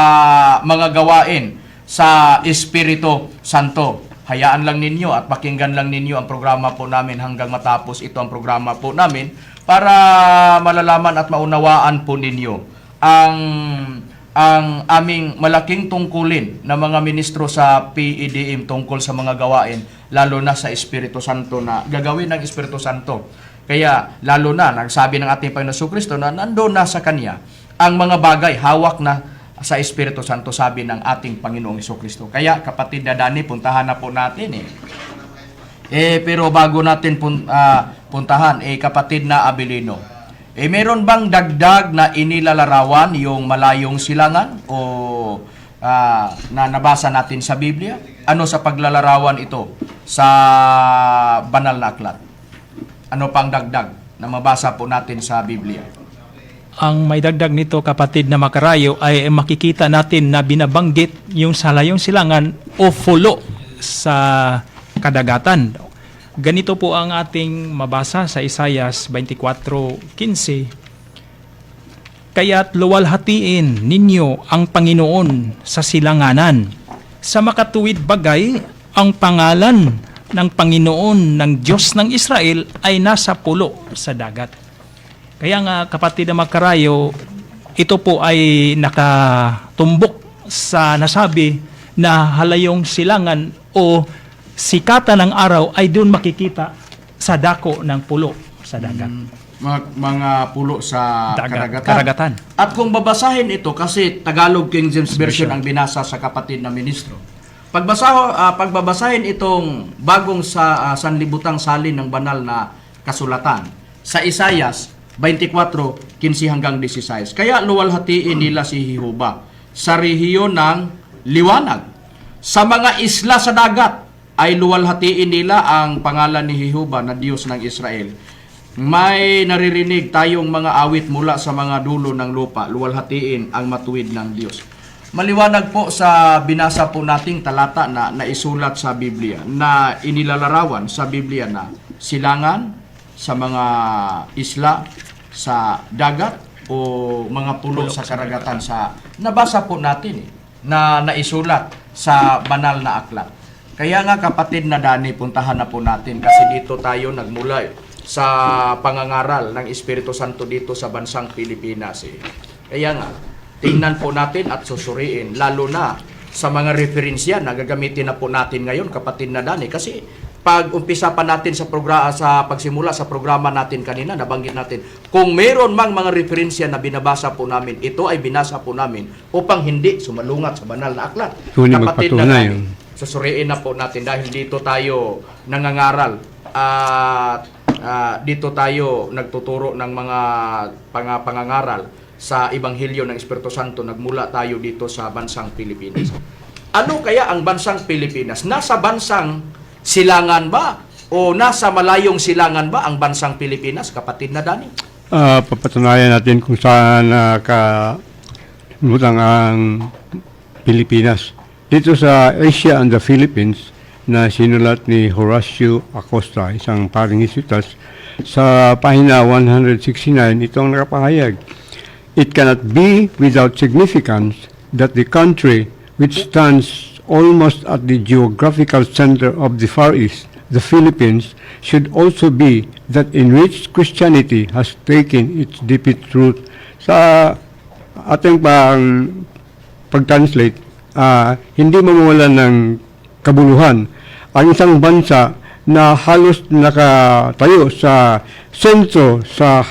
mga gawain sa Espiritu Santo? Hayaan lang ninyo at pakinggan lang ninyo ang programa po namin hanggang matapos ito ang programa po namin para malalaman at maunawaan po ninyo ang aming malaking tungkulin na mga ministro sa PEDM tungkol sa mga gawain, lalo na sa Espiritu Santo na gagawin ng Espiritu Santo. Kaya lalo na, nagsabi ng ating Panginoon Jesucristo na nandoon na sa Kanya ang mga bagay, hawak na sa Espiritu Santo, sabi ng ating Panginoong Jesucristo. Kaya kapatid na Dani, puntahan na po natin pero bago natin puntahan, kapatid na Abilino, meron bang dagdag na inilalarawan yung malayong silangan o na nabasa natin sa Biblia? Ano sa paglalarawan ito sa banal na aklat? Ano pang dagdag na mabasa po natin sa Biblia? Ang may dagdag nito, kapatid na Makarayo, ay makikita natin na binabanggit yung salayong silangan o fulo sa kadagatan. Ganito po ang ating mabasa sa Isaiah 24:15. Kaya't luwalhatiin ninyo ang Panginoon sa silanganan. Sa makatuwid bagay, ang pangalan ng Panginoon ng Diyos ng Israel ay nasa pulo sa dagat. Kaya nga, kapatid na Makarayo, ito po ay nakatumbok sa nasabi na halayong silangan o sikatan ng araw ay doon makikita sa dako ng pulo sa dagat. Mga pulo sa karagatan. At kung babasahin ito, kasi Tagalog King James Version ang binasa sa kapatid na ministro, pagbabasahin itong bagong sanlibutang salin ng banal na kasulatan sa Isaiah 24:15 hanggang 16. Kaya luwalhatiin nila si Jehovah sa rehiyon ng liwanag. Sa mga isla sa dagat ay luwalhatiin nila ang pangalan ni Jehovah na Diyos ng Israel. May naririnig tayong mga awit mula sa mga dulo ng lupa. Luwalhatiin ang matuwid ng Diyos. Maliwanag po sa binasa po nating talata na naisulat sa Biblia, na inilalarawan sa Biblia na silangan sa mga isla sa dagat o mga pulo sa karagatan, sa nabasa po natin na naisulat sa banal na aklat. Kaya nga kapatid na Dani, puntahan na po natin kasi dito tayo nagmula sa pangangaral ng Espiritu Santo dito sa bansang Pilipinas. Kaya nga, tingnan po natin at susuriin, lalo na sa mga referensya na gagamitin na po natin ngayon, kapatid na Dani. Kasi pag umpisa pa natin sa pagsimula sa programa natin kanina, nabanggit natin, kung meron mang mga referensya na binabasa po namin, ito ay binasa po namin upang hindi sumalungat sa banal na aklat. Kapatid na Dani, susuriin na po natin dahil dito tayo nangangaral at dito tayo nagtuturo ng mga pangangaral sa Ebanghelyo ng Espiritu Santo. Nagmula tayo dito sa bansang Pilipinas. Ano kaya ang bansang Pilipinas? Nasa bansang silangan ba? O nasa malayong silangan ba ang bansang Pilipinas, kapatid na Dani? papatunayan natin kung saan nakalimutan ang Pilipinas. Dito sa Asia and the Philippines na sinulat ni Horacio Acosta, isang paring Jesuitas, sa pahina 169, ito ang nakapahayag. It cannot be without significance that the country which stands almost at the geographical center of the Far East, the Philippines, should also be that in which Christianity has taken its deepest root. Sa ating pag-translate, hindi mawawalan ng kabuluhan ang isang bansa na halos nakatayo sa sentro sa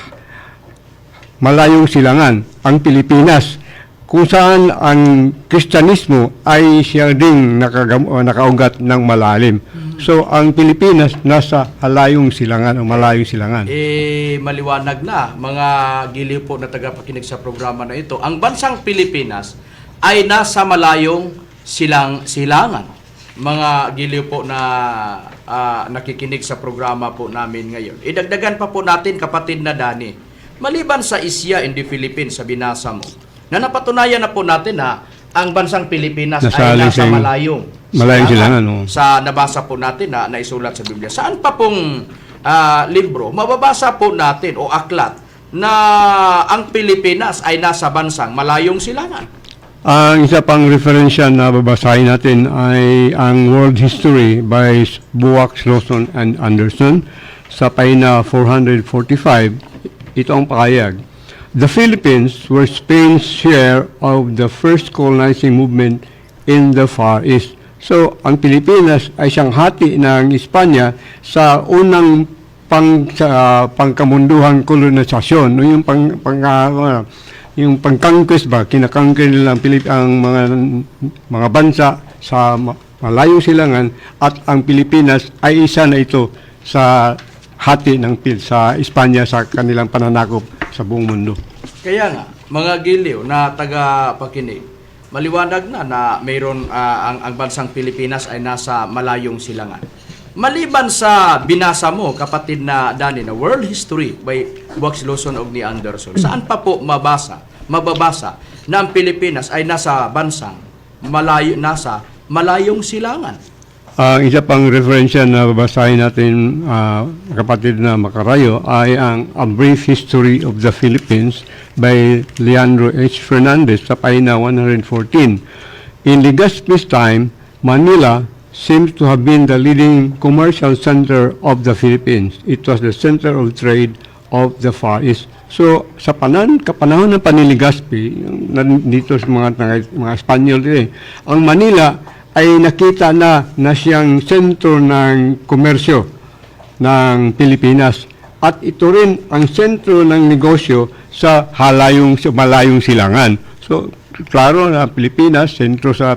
malayong silangan, ang Pilipinas, kung saan ang Kristyanismo ay siya ding nakaugat ng malalim. So, ang Pilipinas nasa halayong silangan o malayong silangan. Maliwanag na, mga giliw po na tagapakinig sa programa na ito, ang bansang Pilipinas ay nasa malayong silangan. Mga giliw po na nakikinig sa programa po namin ngayon. Idagdagan pa po natin, kapatid na Dani, maliban sa Asia and the Philippines sa binasa mo, na napatunayan na po natin na ang bansang Pilipinas ay nasa malayong silangan. Sa nabasa po natin na naisulat sa Biblia. Saan pa pong libro, mababasa po natin o aklat na ang Pilipinas ay nasa bansang malayong silangan? Ang isa pang referensya na babasahin natin ay ang World History by Buwak, Lawson, and Anderson sa pahina 445. Ito ang pakayag. The Philippines were Spain's share of the first colonizing movement in the Far East. So, ang Pilipinas ay siyang hati ng Espanya sa unang pangkamunduhang kolonisasyon, yung pang-conquest ba, kinakangkir nila ang mga bansa sa malayong silangan, at ang Pilipinas ay isa na ito sa hati sa Espanya sa kanilang pananakop sa buong mundo. Kaya nga, mga giliw na taga-pakinig, maliwanag na mayroon ang bansang Pilipinas ay nasa malayong silangan. Maliban sa binasa mo, kapatid na Dani, na World History by Buwak, Lawson og ni Anderson, saan pa po mababasa na ang Pilipinas ay nasa bansang malayong silangan? Ang isa pang referensya na babasahin natin, kapatid na Makarayo, ay ang A Brief History of the Philippines by Leandro H. Fernandez sa pahina 114. In Legazpi's time, Manila seems to have been the leading commercial center of the Philippines. It was the center of trade of the Far East. So, sa kapanahon ng Legazpi, dito sa mga Espanyol din, ang Manila ay nakita na siyang sentro ng komersyo ng Pilipinas. At ito rin ang sentro ng negosyo sa malayong silangan. So, klaro na Pilipinas, sentro sa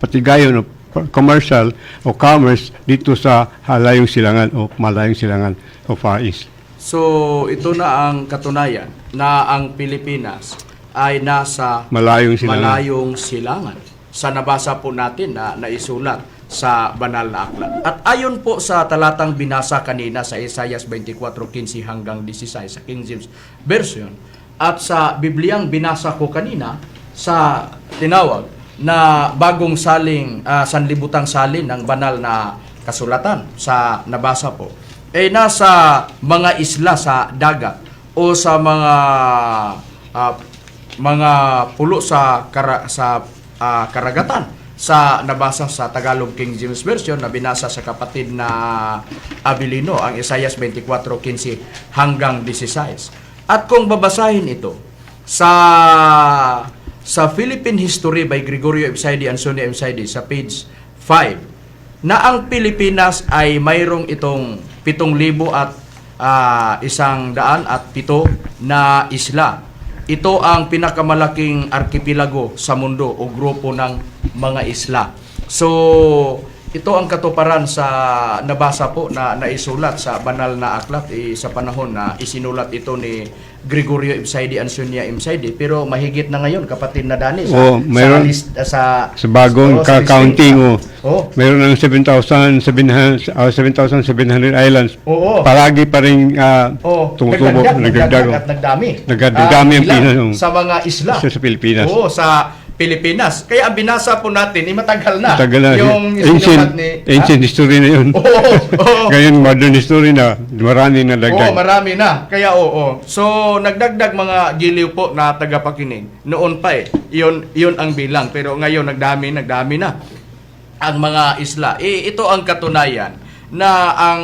patigayon o commercial o commerce dito sa halayong silangan o malayong silangan o Far East. So, ito na ang katunayan na ang Pilipinas ay nasa malayong silangan. Sa nabasa po natin na naisulat sa banal na aklat. At ayon po sa talatang binasa kanina sa Isaiah 24:15 hanggang 16 sa King James Version, at sa Bibliang binasa ko kanina sa tinawag na bagong sanlibutang salin ng banal na kasulatan sa nabasa po, ay nasa mga isla sa dagat o sa mga pulo sa karagatan sa nabasa sa Tagalog King James Version na binasa sa kapatid na Abilino, ang Isaiah 24:15 hanggang 16. At kung babasahin ito sa Philippine History by Gregorio Ebside and Sonny Ebside sa page 5, na ang Pilipinas ay mayroong itong 7,107 na isla. Ito ang pinakamalaking arkipelago sa mundo o grupo ng mga isla. So, ito ang katuparan sa nabasa po na naisulat sa banal na aklat sa panahon na isinulat ito ni Gregorio Ibsaidi, Ansonia Ibsaidi, pero mahigit na ngayon, kapatid na Dani, Oo, mayroon- sa Bagong sa counting, listing. mayroon ng 7,700 islands. Oo. Palagi pa rin tumutubo, nagdagdag at nagdami. Nagdami ang bilang Pilipinas, sa mga isla. sa Pilipinas. Oo, sa Pilipinas. Kaya ang binasa po natin, matagal na. Tagal na. Yung Ancient, sinulat ni... ancient history na yun. Oo. Ngayon, modern history na. Marami na Oo, dagdag. marami na. Kaya oo. So, nagdagdag mga giliw po na tagapakinig. Noon pa Iyon ang bilang. Pero ngayon, nagdami na ang mga isla. Ito ang katunayan na ang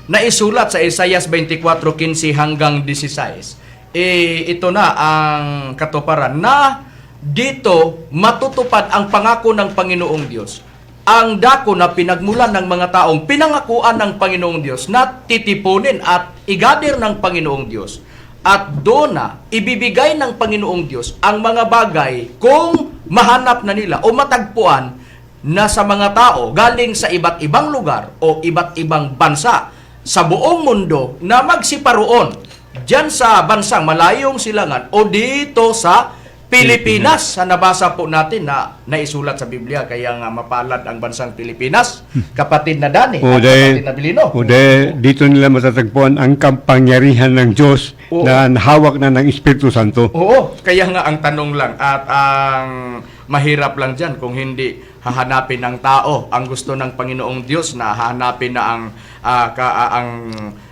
naisulat sa Isaias 24:15 hanggang 16. Ito na ang katuparan na dito matutupad ang pangako ng Panginoong Diyos. Ang dako na pinagmulan ng mga taong pinangakuan ng Panginoong Diyos na titipunin at igadir ng Panginoong Diyos. At doon na ibibigay ng Panginoong Diyos ang mga bagay kung mahanap na nila o matagpuan na sa mga tao galing sa iba't ibang lugar o iba't ibang bansa sa buong mundo na magsiparoon diyan sa bansang malayong silangan o dito sa Pilipinas. Sa nabasa po natin na naisulat sa Biblia, kaya nga mapalad ang bansang Pilipinas, kapatid na Dani at kapatid na Bilino. Dito nila matatagpuan ang kapangyarihan ng Diyos Oo. na hawak na ng Espiritu Santo. Oo, kaya nga ang tanong lang at ang mahirap lang dyan kung hindi hahanapin ng tao ang gusto ng Panginoong Diyos na hahanapin na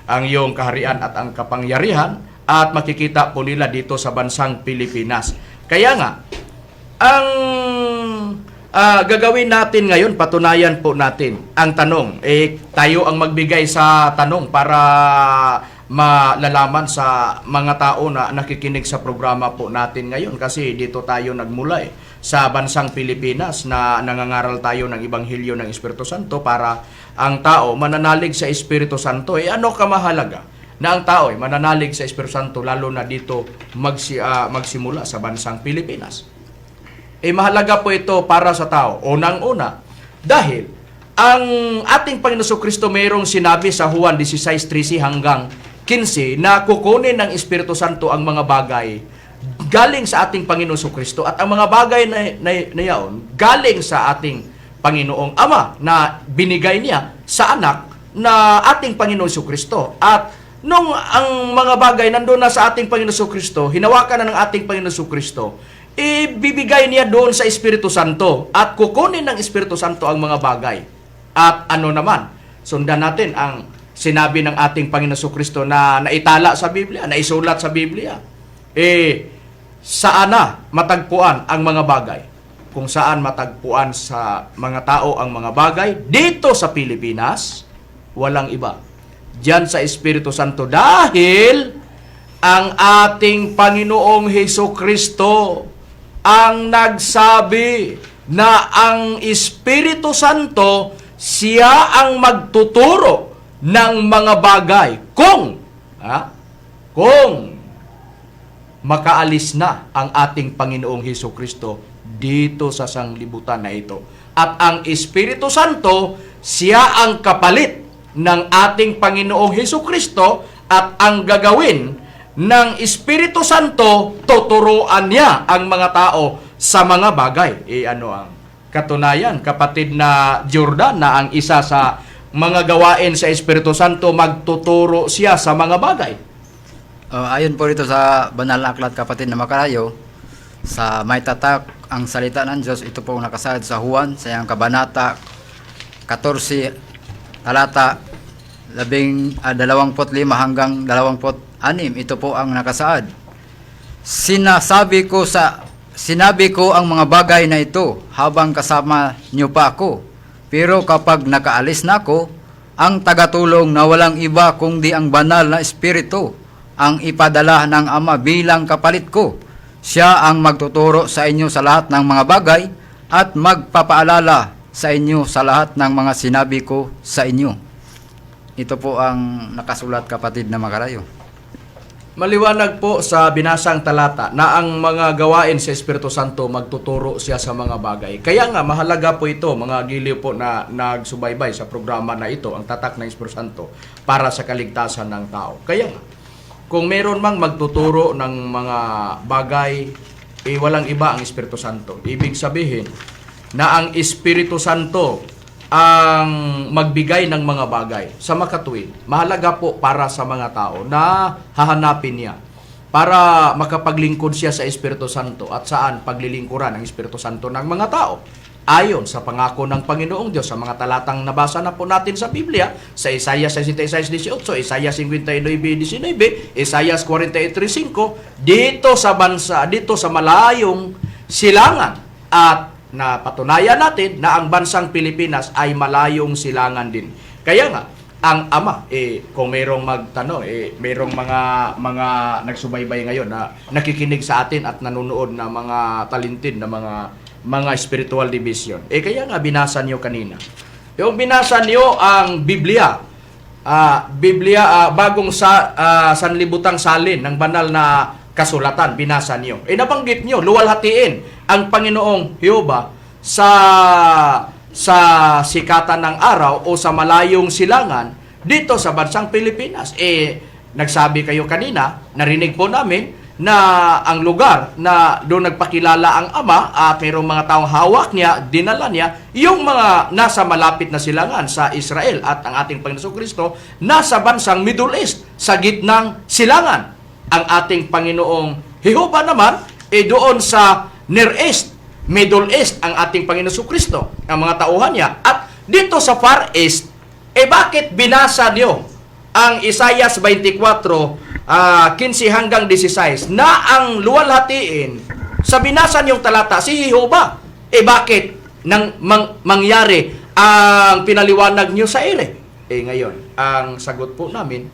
ang iyong kaharian at ang kapangyarihan at makikita po nila dito sa bansang Pilipinas. Kaya nga, ang gagawin natin ngayon, patunayan po natin ang tanong. Tayo ang magbigay sa tanong para malalaman sa mga tao na nakikinig sa programa po natin ngayon. Kasi dito tayo nagmula sa bansang Pilipinas na nangangaral tayo ng Ebanghelyo ng Espiritu Santo para ang tao mananalig sa Espiritu Santo. Ano kamahalaga na ang tao ay mananalig sa Espiritu Santo lalo na dito magsimula sa bansang Pilipinas? Mahalaga po ito para sa tao. Unang-una, dahil ang ating Panginoon Kristo mayroong sinabi sa Juan 16:13 hanggang 15 na kukunin ng Espiritu Santo ang mga bagay galing sa ating Panginoong Kristo at ang mga bagay na yaon galing sa ating Panginoong Ama na binigay niya sa anak na ating Panginoong Kristo. At nung ang mga bagay nandoon na sa ating Panginoong Kristo, hinawakan na ng ating Panginoong Kristo, ibibigay niya doon sa Espiritu Santo at kukunin ng Espiritu Santo ang mga bagay. At ano naman, sundan natin ang sinabi ng ating Panginoong Kristo na naitala sa Biblia, naisulat sa Biblia. Saan na matagpuan ang mga bagay? Kung saan matagpuan sa mga tao ang mga bagay, dito sa Pilipinas, walang iba. Diyan sa Espiritu Santo dahil ang ating Panginoong Hesukristo ang nagsabi na ang Espiritu Santo siya ang magtuturo ng mga bagay kung makaalis na ang ating Panginoong Hesukristo dito sa sanglibutan na ito. At ang Espiritu Santo, siya ang kapalit ng ating Panginoong Hesukristo at ang gagawin ng Espiritu Santo, tuturuan niya ang mga tao sa mga bagay. Ano ang katunayan, kapatid na Jordan, na ang isa sa mga gawain sa Espiritu Santo, magtuturo siya sa mga bagay. Ayon po dito sa banal na aklat, kapatid na makarayo, sa may tatak ang salita ng Diyos, ito po nakasaad sa Juan, sa iyang kabanata 14, talata 25 hanggang 26, ito po ang nakasaad. Sinabi ko ang mga bagay na ito habang kasama niyo pa ako. Pero kapag nakaalis na ako, ang tagatulong na walang iba kundi ang banal na Espiritu ang ipadala ng Ama bilang kapalit ko. Siya ang magtuturo sa inyo sa lahat ng mga bagay at magpapaalala sa inyo sa lahat ng mga sinabi ko sa inyo. Ito po ang nakasulat, kapatid na makarayo. Maliwanag po sa binasang talata na ang mga gawain sa Espiritu Santo, magtuturo siya sa mga bagay. Kaya nga mahalaga po ito, mga giliw po na nagsubaybay sa programa na ito, ang tatak ng Espiritu Santo para sa kaligtasan ng tao. Kaya nga, kung meron mang magtuturo ng mga bagay, walang iba ang Espiritu Santo. Ibig sabihin na ang Espiritu Santo ang magbigay ng mga bagay sa makatuwid. Mahalaga po para sa mga tao na hahanapin niya para makapaglingkod siya sa Espiritu Santo at saan paglilingkuran ng Espiritu Santo ng mga tao. Ayon sa pangako ng Panginoong Diyos sa mga talatang nabasa na po natin sa Biblia, sa Isaiah 66:18, Isaiah 59:19, Isaiah 48:5, dito sa bansa, dito sa malayong silangan, at napatunayan natin na ang bansang Pilipinas ay malayong silangan din. Kaya nga, ang Ama, kung mayroong magtanong, mayroong mga nagsubaybay ngayon na nakikinig sa atin at nanonood na mga talented na mga spiritual division. Kaya nga binasa niyo kanina. Yung binasa niyo ang Biblia, bagong sanlibutang salin ng banal na kasulatan, binasa niyo. Nabanggit niyo, luwalhatiin ang Panginoong Jehova sa sikatan ng araw o sa malayong silangan dito sa bansang Pilipinas. Nagsabi kayo kanina, narinig po namin na ang lugar na doon nagpakilala ang Ama at mayroong mga taong hawak niya, dinala niya, yung mga nasa malapit na silangan sa Israel at ang ating Panginoong Kristo nasa bansang Middle East, sa gitnang silangan. Ang ating Panginoong Jehova naman doon sa Near East, Middle East, ang ating Panginoong Kristo, ang mga tauhan niya. At dito sa Far East, bakit binasa niyo ang Isaiah 24, 15 hanggang 16, na ang luwalhatiin sa binasa niyong talata si Jehova? Bakit nang mangyari ang pinaliwanag niyo sa ere? Ngayon, ang sagot po namin,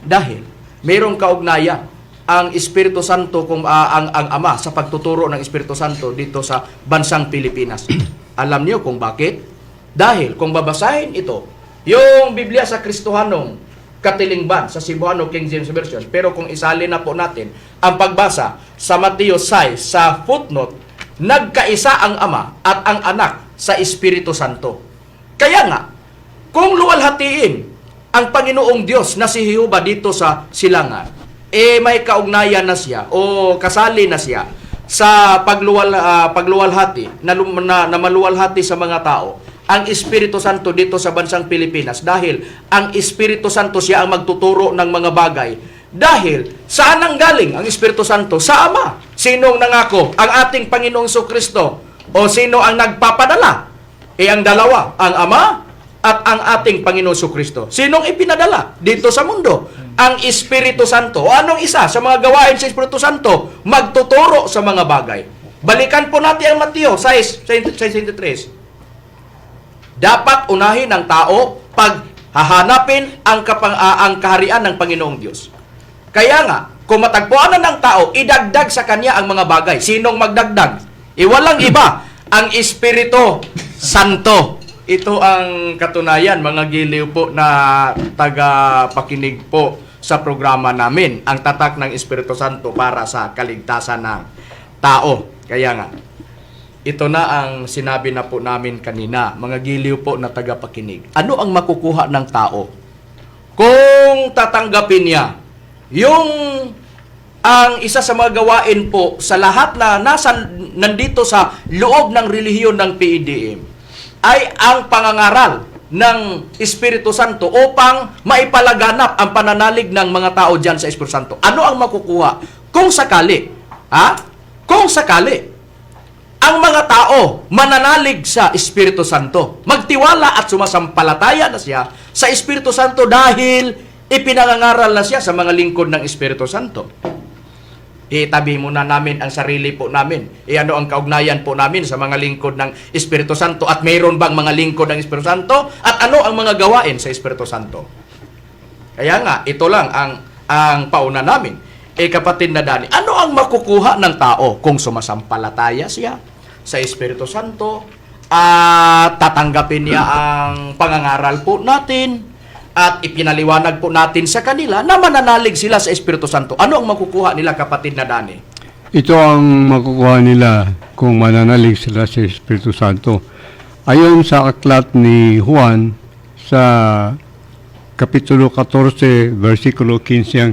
dahil mayroong kaugnayan ang Espiritu Santo, ang Ama sa pagtuturo ng Espiritu Santo dito sa bansang Pilipinas. Alam niyo kung bakit? Dahil kung babasahin ito, yung Biblia sa Kristohanong Katilingban sa Cebuano King James Version, pero kung isali na po natin ang pagbasa sa Mateo 6 sa footnote, nagkaisa ang Ama at ang Anak sa Espiritu Santo. Kaya nga, kung luwalhatiin ang Panginoong Diyos na si Jehova dito sa silangan, may kaugnayan na siya o kasali na siya sa pagluwalhati na maluwalhati sa mga tao ang Espiritu Santo dito sa bansang Pilipinas, dahil ang Espiritu Santo siya ang magtuturo ng mga bagay. Dahil saan ang galing ang Espiritu Santo? Sa Ama. Sinong nangako? Ang ating Panginoong Kristo. O sino ang nagpapadala? Ang dalawa, ang Ama at ang ating Panginoong Kristo. Sinong ipinadala dito sa mundo? Ang Espiritu Santo. O anong isa sa mga gawain sa Espiritu Santo? Magtuturo sa mga bagay. Balikan po natin ang Mateo 6:63. Dapat unahin ng tao pag hahanapin ang kaharian ng Panginoong Diyos. Kaya nga, kung matagpuan na ng tao, idagdag sa kanya ang mga bagay. Sinong magdagdag? Walang iba, ang Espiritu Santo. Ito ang katunayan, mga giliw po na taga-pakinig po sa programa namin, ang tatak ng Espiritu Santo para sa kaligtasan ng tao. Kaya nga, ito na ang sinabi na po namin kanina, mga giliw po na tagapakinig. Ano ang makukuha ng tao kung tatanggapin niya ang isa sa mga gawain po sa lahat na nandito sa loob ng relihiyon ng PEDM ay ang pangangaral ng Espiritu Santo upang maipalaganap ang pananalig ng mga tao dyan sa Espiritu Santo? Ano ang makukuha kung sakali? Kung sakali ang mga tao mananalig sa Espiritu Santo, magtiwala at sumasampalataya na siya sa Espiritu Santo dahil ipinangangaral na siya sa mga lingkod ng Espiritu Santo. Itabi muna namin ang sarili po namin. Ano ang kaugnayan po namin sa mga lingkod ng Espiritu Santo, at mayroon bang mga lingkod ng Espiritu Santo, at ano ang mga gawain sa Espiritu Santo? Kaya nga, ito lang ang pauna namin. Kapatid na Dani, ano ang makukuha ng tao kung sumasampalataya siya sa Espiritu Santo at tatanggapin niya ang pangangaral po natin at ipinaliwanag po natin sa kanila na mananalig sila sa Espiritu Santo? Ano ang makukuha nila, kapatid na Dani? Ito ang makukuha nila kung mananalig sila sa Espiritu Santo. Ayon sa aklat ni Juan sa Kapitulo 14, versikulo 15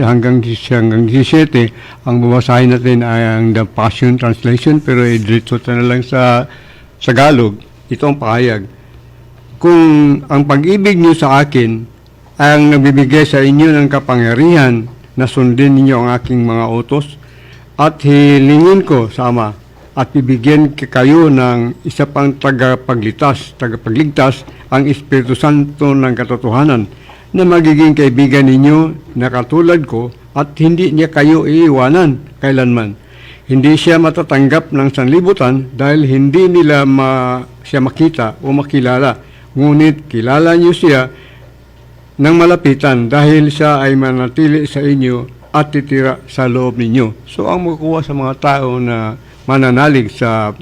hanggang 17. Ang babasahin natin ay ang The Passion Translation, pero i-diretso na lang sa Tagalog. Ito ang pahayag. Kung ang pag-ibig niyo sa akin ang nagbibigay sa inyo ng kapangyarihan na sundin ninyo ang aking mga utos, at hilingin ko sa Ama at bibigyan kayo ng isa pang tagapagligtas, ang Espiritu Santo ng katotohanan, na magiging kaibigan ninyo na katulad ko, at hindi niya kayo iiwanan kailanman. Hindi siya matatanggap ng sanlibutan dahil hindi nila siya makita o makilala. Ngunit kilala niyo siya ng malapitan dahil siya ay manatili sa inyo at titira sa loob ninyo. So ang makuha sa mga tao na mananalig sa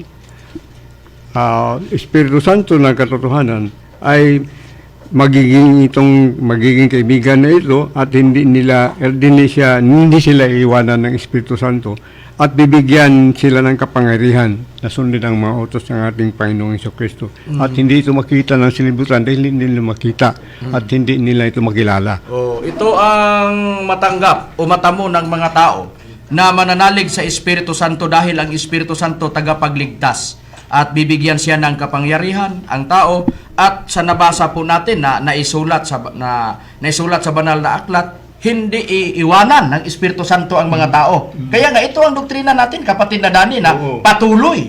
Espiritu Santo ng katotohanan ay magiging kaibigan na ito, at hindi sila iiwanan ng Espiritu Santo, at bibigyan sila ng kapangyarihan na sundin ang mga utos ng ating Panginoong Jesucristo. At hindi ito makita ng silibutan dahil hindi nila makita at hindi nila ito makilala. Ito ang matanggap o matamo ng mga tao na mananalig sa Espiritu Santo dahil ang Espiritu Santo tagapagligtas at bibigyan siya ng kapangyarihan ang tao. At sa nabasa po natin na naisulat sa banal na aklat, hindi iiwanan ng Espiritu Santo ang mga tao. Kaya nga ito ang doktrina natin, kapatid na Dani, na patuloy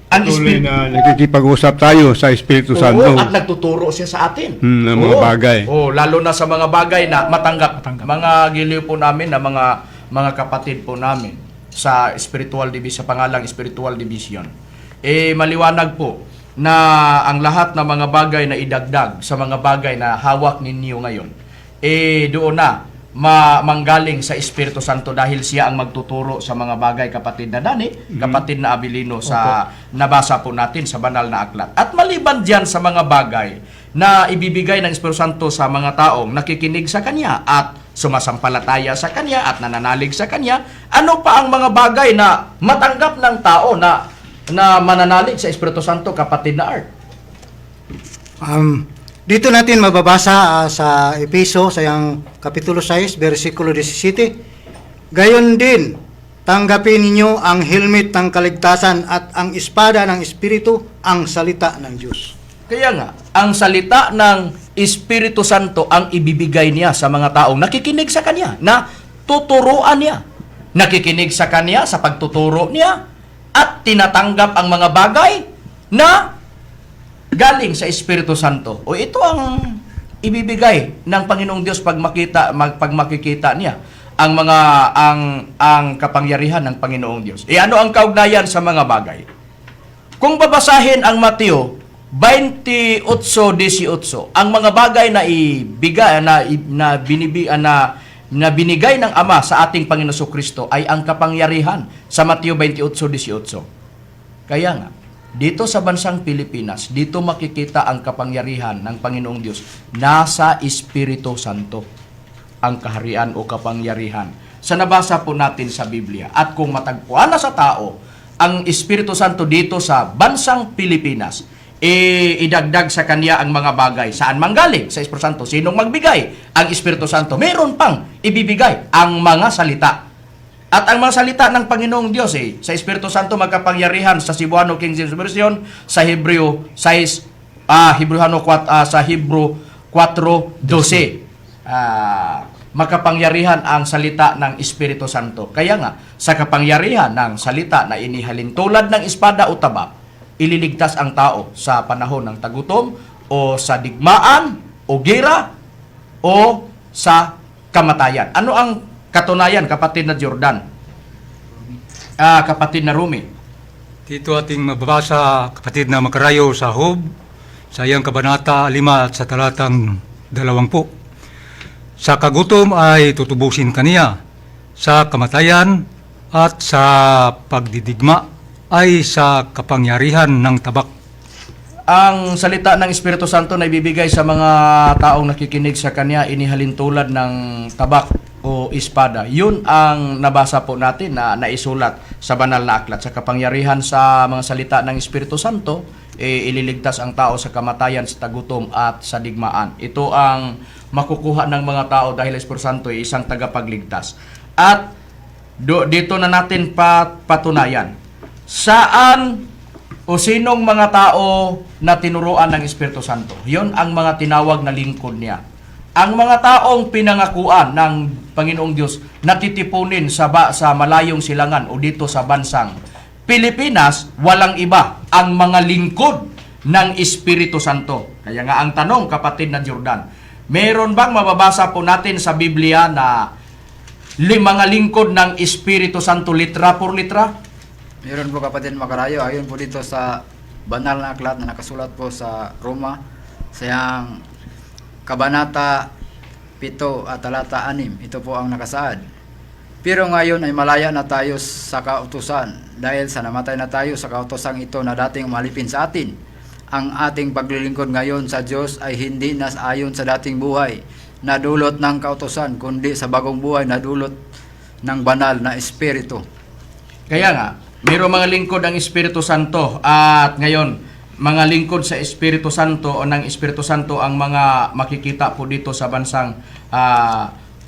ang Tuloy Espiritu. na nakikipag-usap tayo sa Espiritu Santo. At nagtuturo siya sa atin. Ng mga bagay. Lalo na sa mga bagay na matanggap. Mga giliw po namin na mga kapatid po namin sa spiritual division, sa pangalang spiritual division. Maliwanag po na ang lahat ng mga bagay na idagdag sa mga bagay na hawak ninyo ngayon, doon na manggaling sa Espiritu Santo dahil siya ang magtuturo sa mga bagay, kapatid na Dani, kapatid na Abilino, sa nabasa po natin sa banal na aklat. At maliban diyan sa mga bagay na ibibigay ng Espiritu Santo sa mga taong nakikinig sa Kanya at sumasampalataya sa Kanya at nananalig sa Kanya, ano pa ang mga bagay na matanggap ng tao na mananalig sa Espiritu Santo, kapatid na Art? Dito natin mababasa sa Epeso, sa yung Kapitulo 6, versikulo 17. Gayon din, tanggapin ninyo ang helmet ng kaligtasan at ang espada ng Espiritu, ang salita ng Diyos. Kaya nga, ang salita ng Espiritu Santo ang ibibigay niya sa mga taong nakikinig sa Kanya, na tuturuan niya. Nakikinig sa Kanya sa pagtuturo niya at tinatanggap ang mga bagay na galing sa Espiritu Santo. O ito ang ibibigay ng Panginoong Diyos pag makikita niya ang kapangyarihan ng Panginoong Diyos. Ano ang kaugnayan sa mga bagay? Kung babasahin ang Mateo 28:18, ang mga bagay na ibigay na binigay ng Ama sa ating Panginoon Jesucristo ay ang kapangyarihan sa Mateo 28:18. Kaya nga, dito sa bansang Pilipinas, dito makikita ang kapangyarihan ng Panginoong Diyos. Nasa Espiritu Santo ang kaharian o kapangyarihan. Sa nabasa po natin sa Biblia. At kung matagpuan na sa tao ang Espiritu Santo dito sa bansang Pilipinas, idagdag sa kanya ang mga bagay. Saan manggaling? Sa Espiritu Santo. Sinong magbigay? Ang Espiritu Santo. Meron pang ibibigay ang mga salita. At ang mga salita ng Panginoong Diyos sa Espiritu Santo magkapangyarihan sa Cebuano King James Version, sa Hebreo 6, sa Hebrew 4:12. Makapangyarihan ang salita ng Espiritu Santo. Kaya nga, sa kapangyarihan ng salita na inihalin tulad ng espada o taba, ililigtas ang tao sa panahon ng tagutom o sa digmaan o gera o sa kamatayan. Ano ang katunayan, kapatid na Jordan? Kapatid na Rumi. Dito ating mababasa, kapatid na makarayo sa Job, sa iyang kabanata 5 at sa talatang 20. Sa kagutom ay tutubusin kaniya, sa kamatayan at sa pagdidigma ay sa kapangyarihan ng tabak. Ang salita ng Espiritu Santo na ibibigay sa mga taong nakikinig sa Kanya, inihalin tulad ng tabak o espada. Yun ang nabasa po natin na naisulat sa banal na aklat. Sa kapangyarihan sa mga salita ng Espiritu Santo, ililigtas ang tao sa kamatayan, sa tagutom at sa digmaan. Ito ang makukuha ng mga tao dahil ang Espiritu Santo ay isang tagapagligtas. At dito na natin patunayan saan o sinong mga tao na tinuruan ng Espiritu Santo. Yon ang mga tinawag na lingkod niya. Ang mga taong pinangakuan ng Panginoong Diyos na titipunin sa malayong silangan o dito sa bansang Pilipinas, walang iba, ang mga lingkod ng Espiritu Santo. Kaya nga ang tanong, kapatid na Jordan, meron bang mababasa po natin sa Biblia na mga lingkod ng Espiritu Santo litra por litra? Meron po kapatid Makarayo, ayon po dito sa banal na aklat na nakasulat po sa Roma, sayang Kabanata 7 at talata 6, ito po ang nakasaad. Pero ngayon ay malaya na tayo sa kautusan dahil sa namatay na tayo sa kautosang ito na dating umalipin sa atin. Ang ating paglilingkod ngayon sa Diyos ay hindi na ayon sa dating buhay na dulot ng kautusan, kundi sa bagong buhay na dulot ng banal na Espiritu. Kaya nga, mayroong mga lingkod ang Espiritu Santo at ngayon, mga lingkod sa Espiritu Santo o ng Espiritu Santo ang mga makikita po dito sa bansang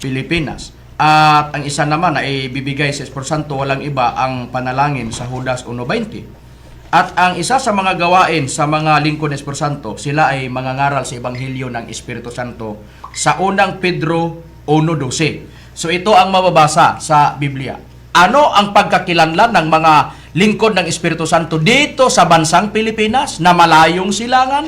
Pilipinas. At ang isa naman ay bibigay sa Espiritu Santo, walang iba ang panalangin sa Judas 1:20. At ang isa sa mga gawain sa mga lingkod ng Espiritu Santo, sila ay mangangaral sa Ebanghelyo ng Espiritu Santo sa unang Pedro 1:12. So ito ang mababasa sa Biblia. Ano ang pagkakilanlan ng mga lingkod ng Espiritu Santo dito sa bansang Pilipinas na malayong silangan?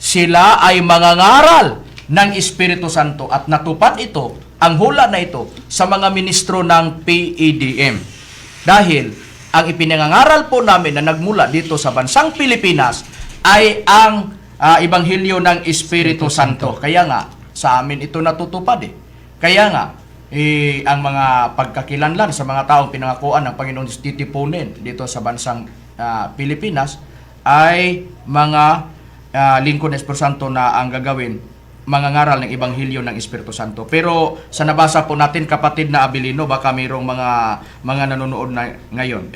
Sila ay mangangaral ng Espiritu Santo at natupad ito, ang hula na ito, sa mga ministro ng PEDM. Dahil ang ipinangangaral po namin na nagmula dito sa bansang Pilipinas ay ang Ebanghelyo ng Espiritu Santo. Kaya nga, sa amin ito natutupad eh. Kaya nga, ang mga pagkakilanlan sa mga taong pinangakuan ng Panginoon Diyos titipunin dito sa bansang Pilipinas ay mga lingkod ng Espiritu Santo na ang gagawin, mangangaral ng Ebanghelyo ng Espiritu Santo. Pero sa nabasa po natin, kapatid na Abilino, baka mayroong mga nanonood na ngayon.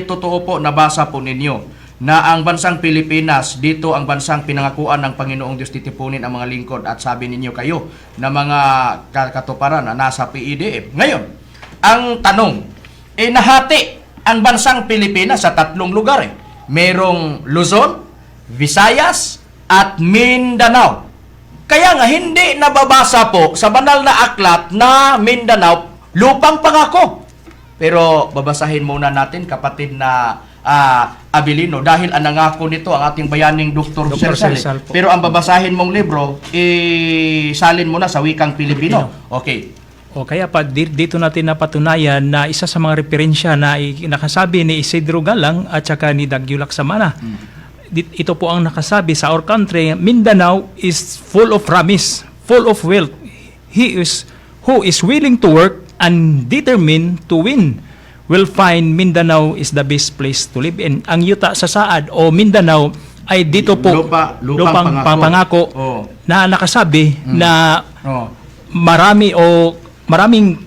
Totoo po, nabasa po ninyo na ang bansang Pilipinas, dito ang bansang pinangakuan ng Panginoong Diyos titipunin ang mga lingkod at sabi ninyo kayo na mga katuparan na nasa PEDM. Ngayon, ang tanong, nahati ang bansang Pilipinas sa 3 lugar. Merong Luzon, Visayas, at Mindanao. Kaya nga, hindi nababasa po sa banal na aklat na Mindanao, lupang pangako. Pero babasahin muna natin, kapatid na Abilino, dahil ang nangako nito ang ating bayaning Dr. Cersal. Pero ang babasahin mong libro, salin mo na sa wikang Pilipino. Okay. O kaya pa dito natin napatunayan na isa sa mga referensya na nakasabi ni Isidro Galang at saka ni Dagyulak Samana. Ito po ang nakasabi sa our country, Mindanao is full of promise, full of wealth. Who is willing to work and determined to win will find Mindanao is the best place to live in. Ang yuta sa saad o Mindanao ay dito po lupang pangako na nakasabi na maraming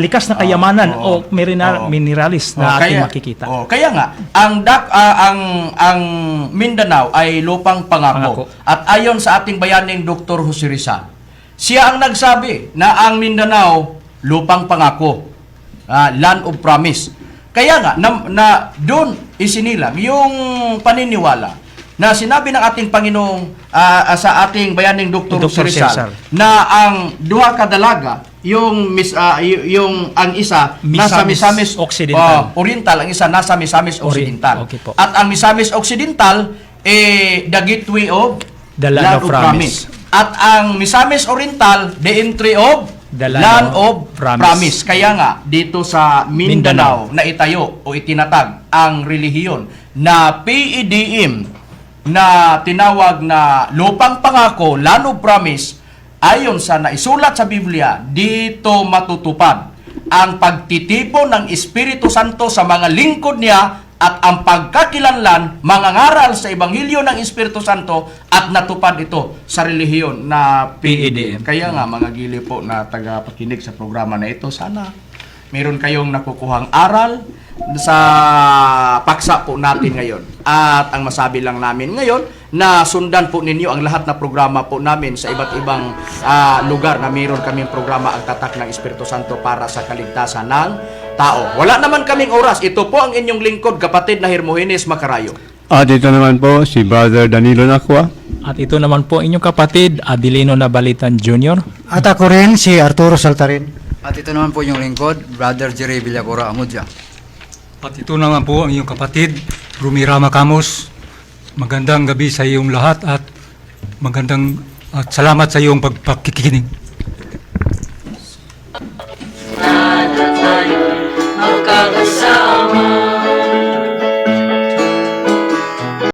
likas na kayamanan o mineralis na ating makikita. Kaya nga ang Mindanao ay lupang pangako. At ayon sa ating bayaning Dr. Jose Rizal, siya ang nagsabi na ang Mindanao lupang pangako. Land of promise. Kaya nga, na doon isinilang yung paniniwala na sinabi ng ating Panginoong sa ating bayaning Dr. Rizal na ang duha ka dalaga, yung ang isa nasa Misamis Occidental, Oriental, ang isa nasa Misamis Occidental. Okay po. At ang Misamis Occidental the gateway of the land of promise. At ang Misamis Oriental, the entry of the land of promise. Kaya nga, dito sa Mindanao na itayo o itinatag ang relihiyon na PEDM na tinawag na lupang pangako, land of promise, ayon sa naisulat sa Biblia, dito matutupad ang pagtitipon ng Espiritu Santo sa mga lingkod niya at ang pagkakilanlan, mangangaral sa Ebanghelyo ng Espiritu Santo at natupad ito sa relihiyon na PEDM. Kaya nga mga gili po na tagapakinig sa programa na ito, sana meron kayong nakukuhang aral sa paksa po natin ngayon. At ang masabi lang namin ngayon, na sundan po ninyo ang lahat na programa po namin sa iba't ibang lugar na meron kaming programa ang tatak ng Espiritu Santo para sa kaligtasan ng tao. Wala naman kaming oras. Ito po ang inyong lingkod, kapatid na Hermogenes Macarayo. At ito naman po si Brother Danilo Nacua. At ito naman po inyong kapatid, Adelino Nabalitan Jr. At ako rin si Arturo Saltarin. At ito naman po yung lingkod, Brother Jerry Villacora Amudja. At ito naman po ang iyong kapatid, Rumirama Camus. Magandang gabi sa iyong lahat at salamat sa iyong pagpakikinig. Sana tayo'y magkakasama.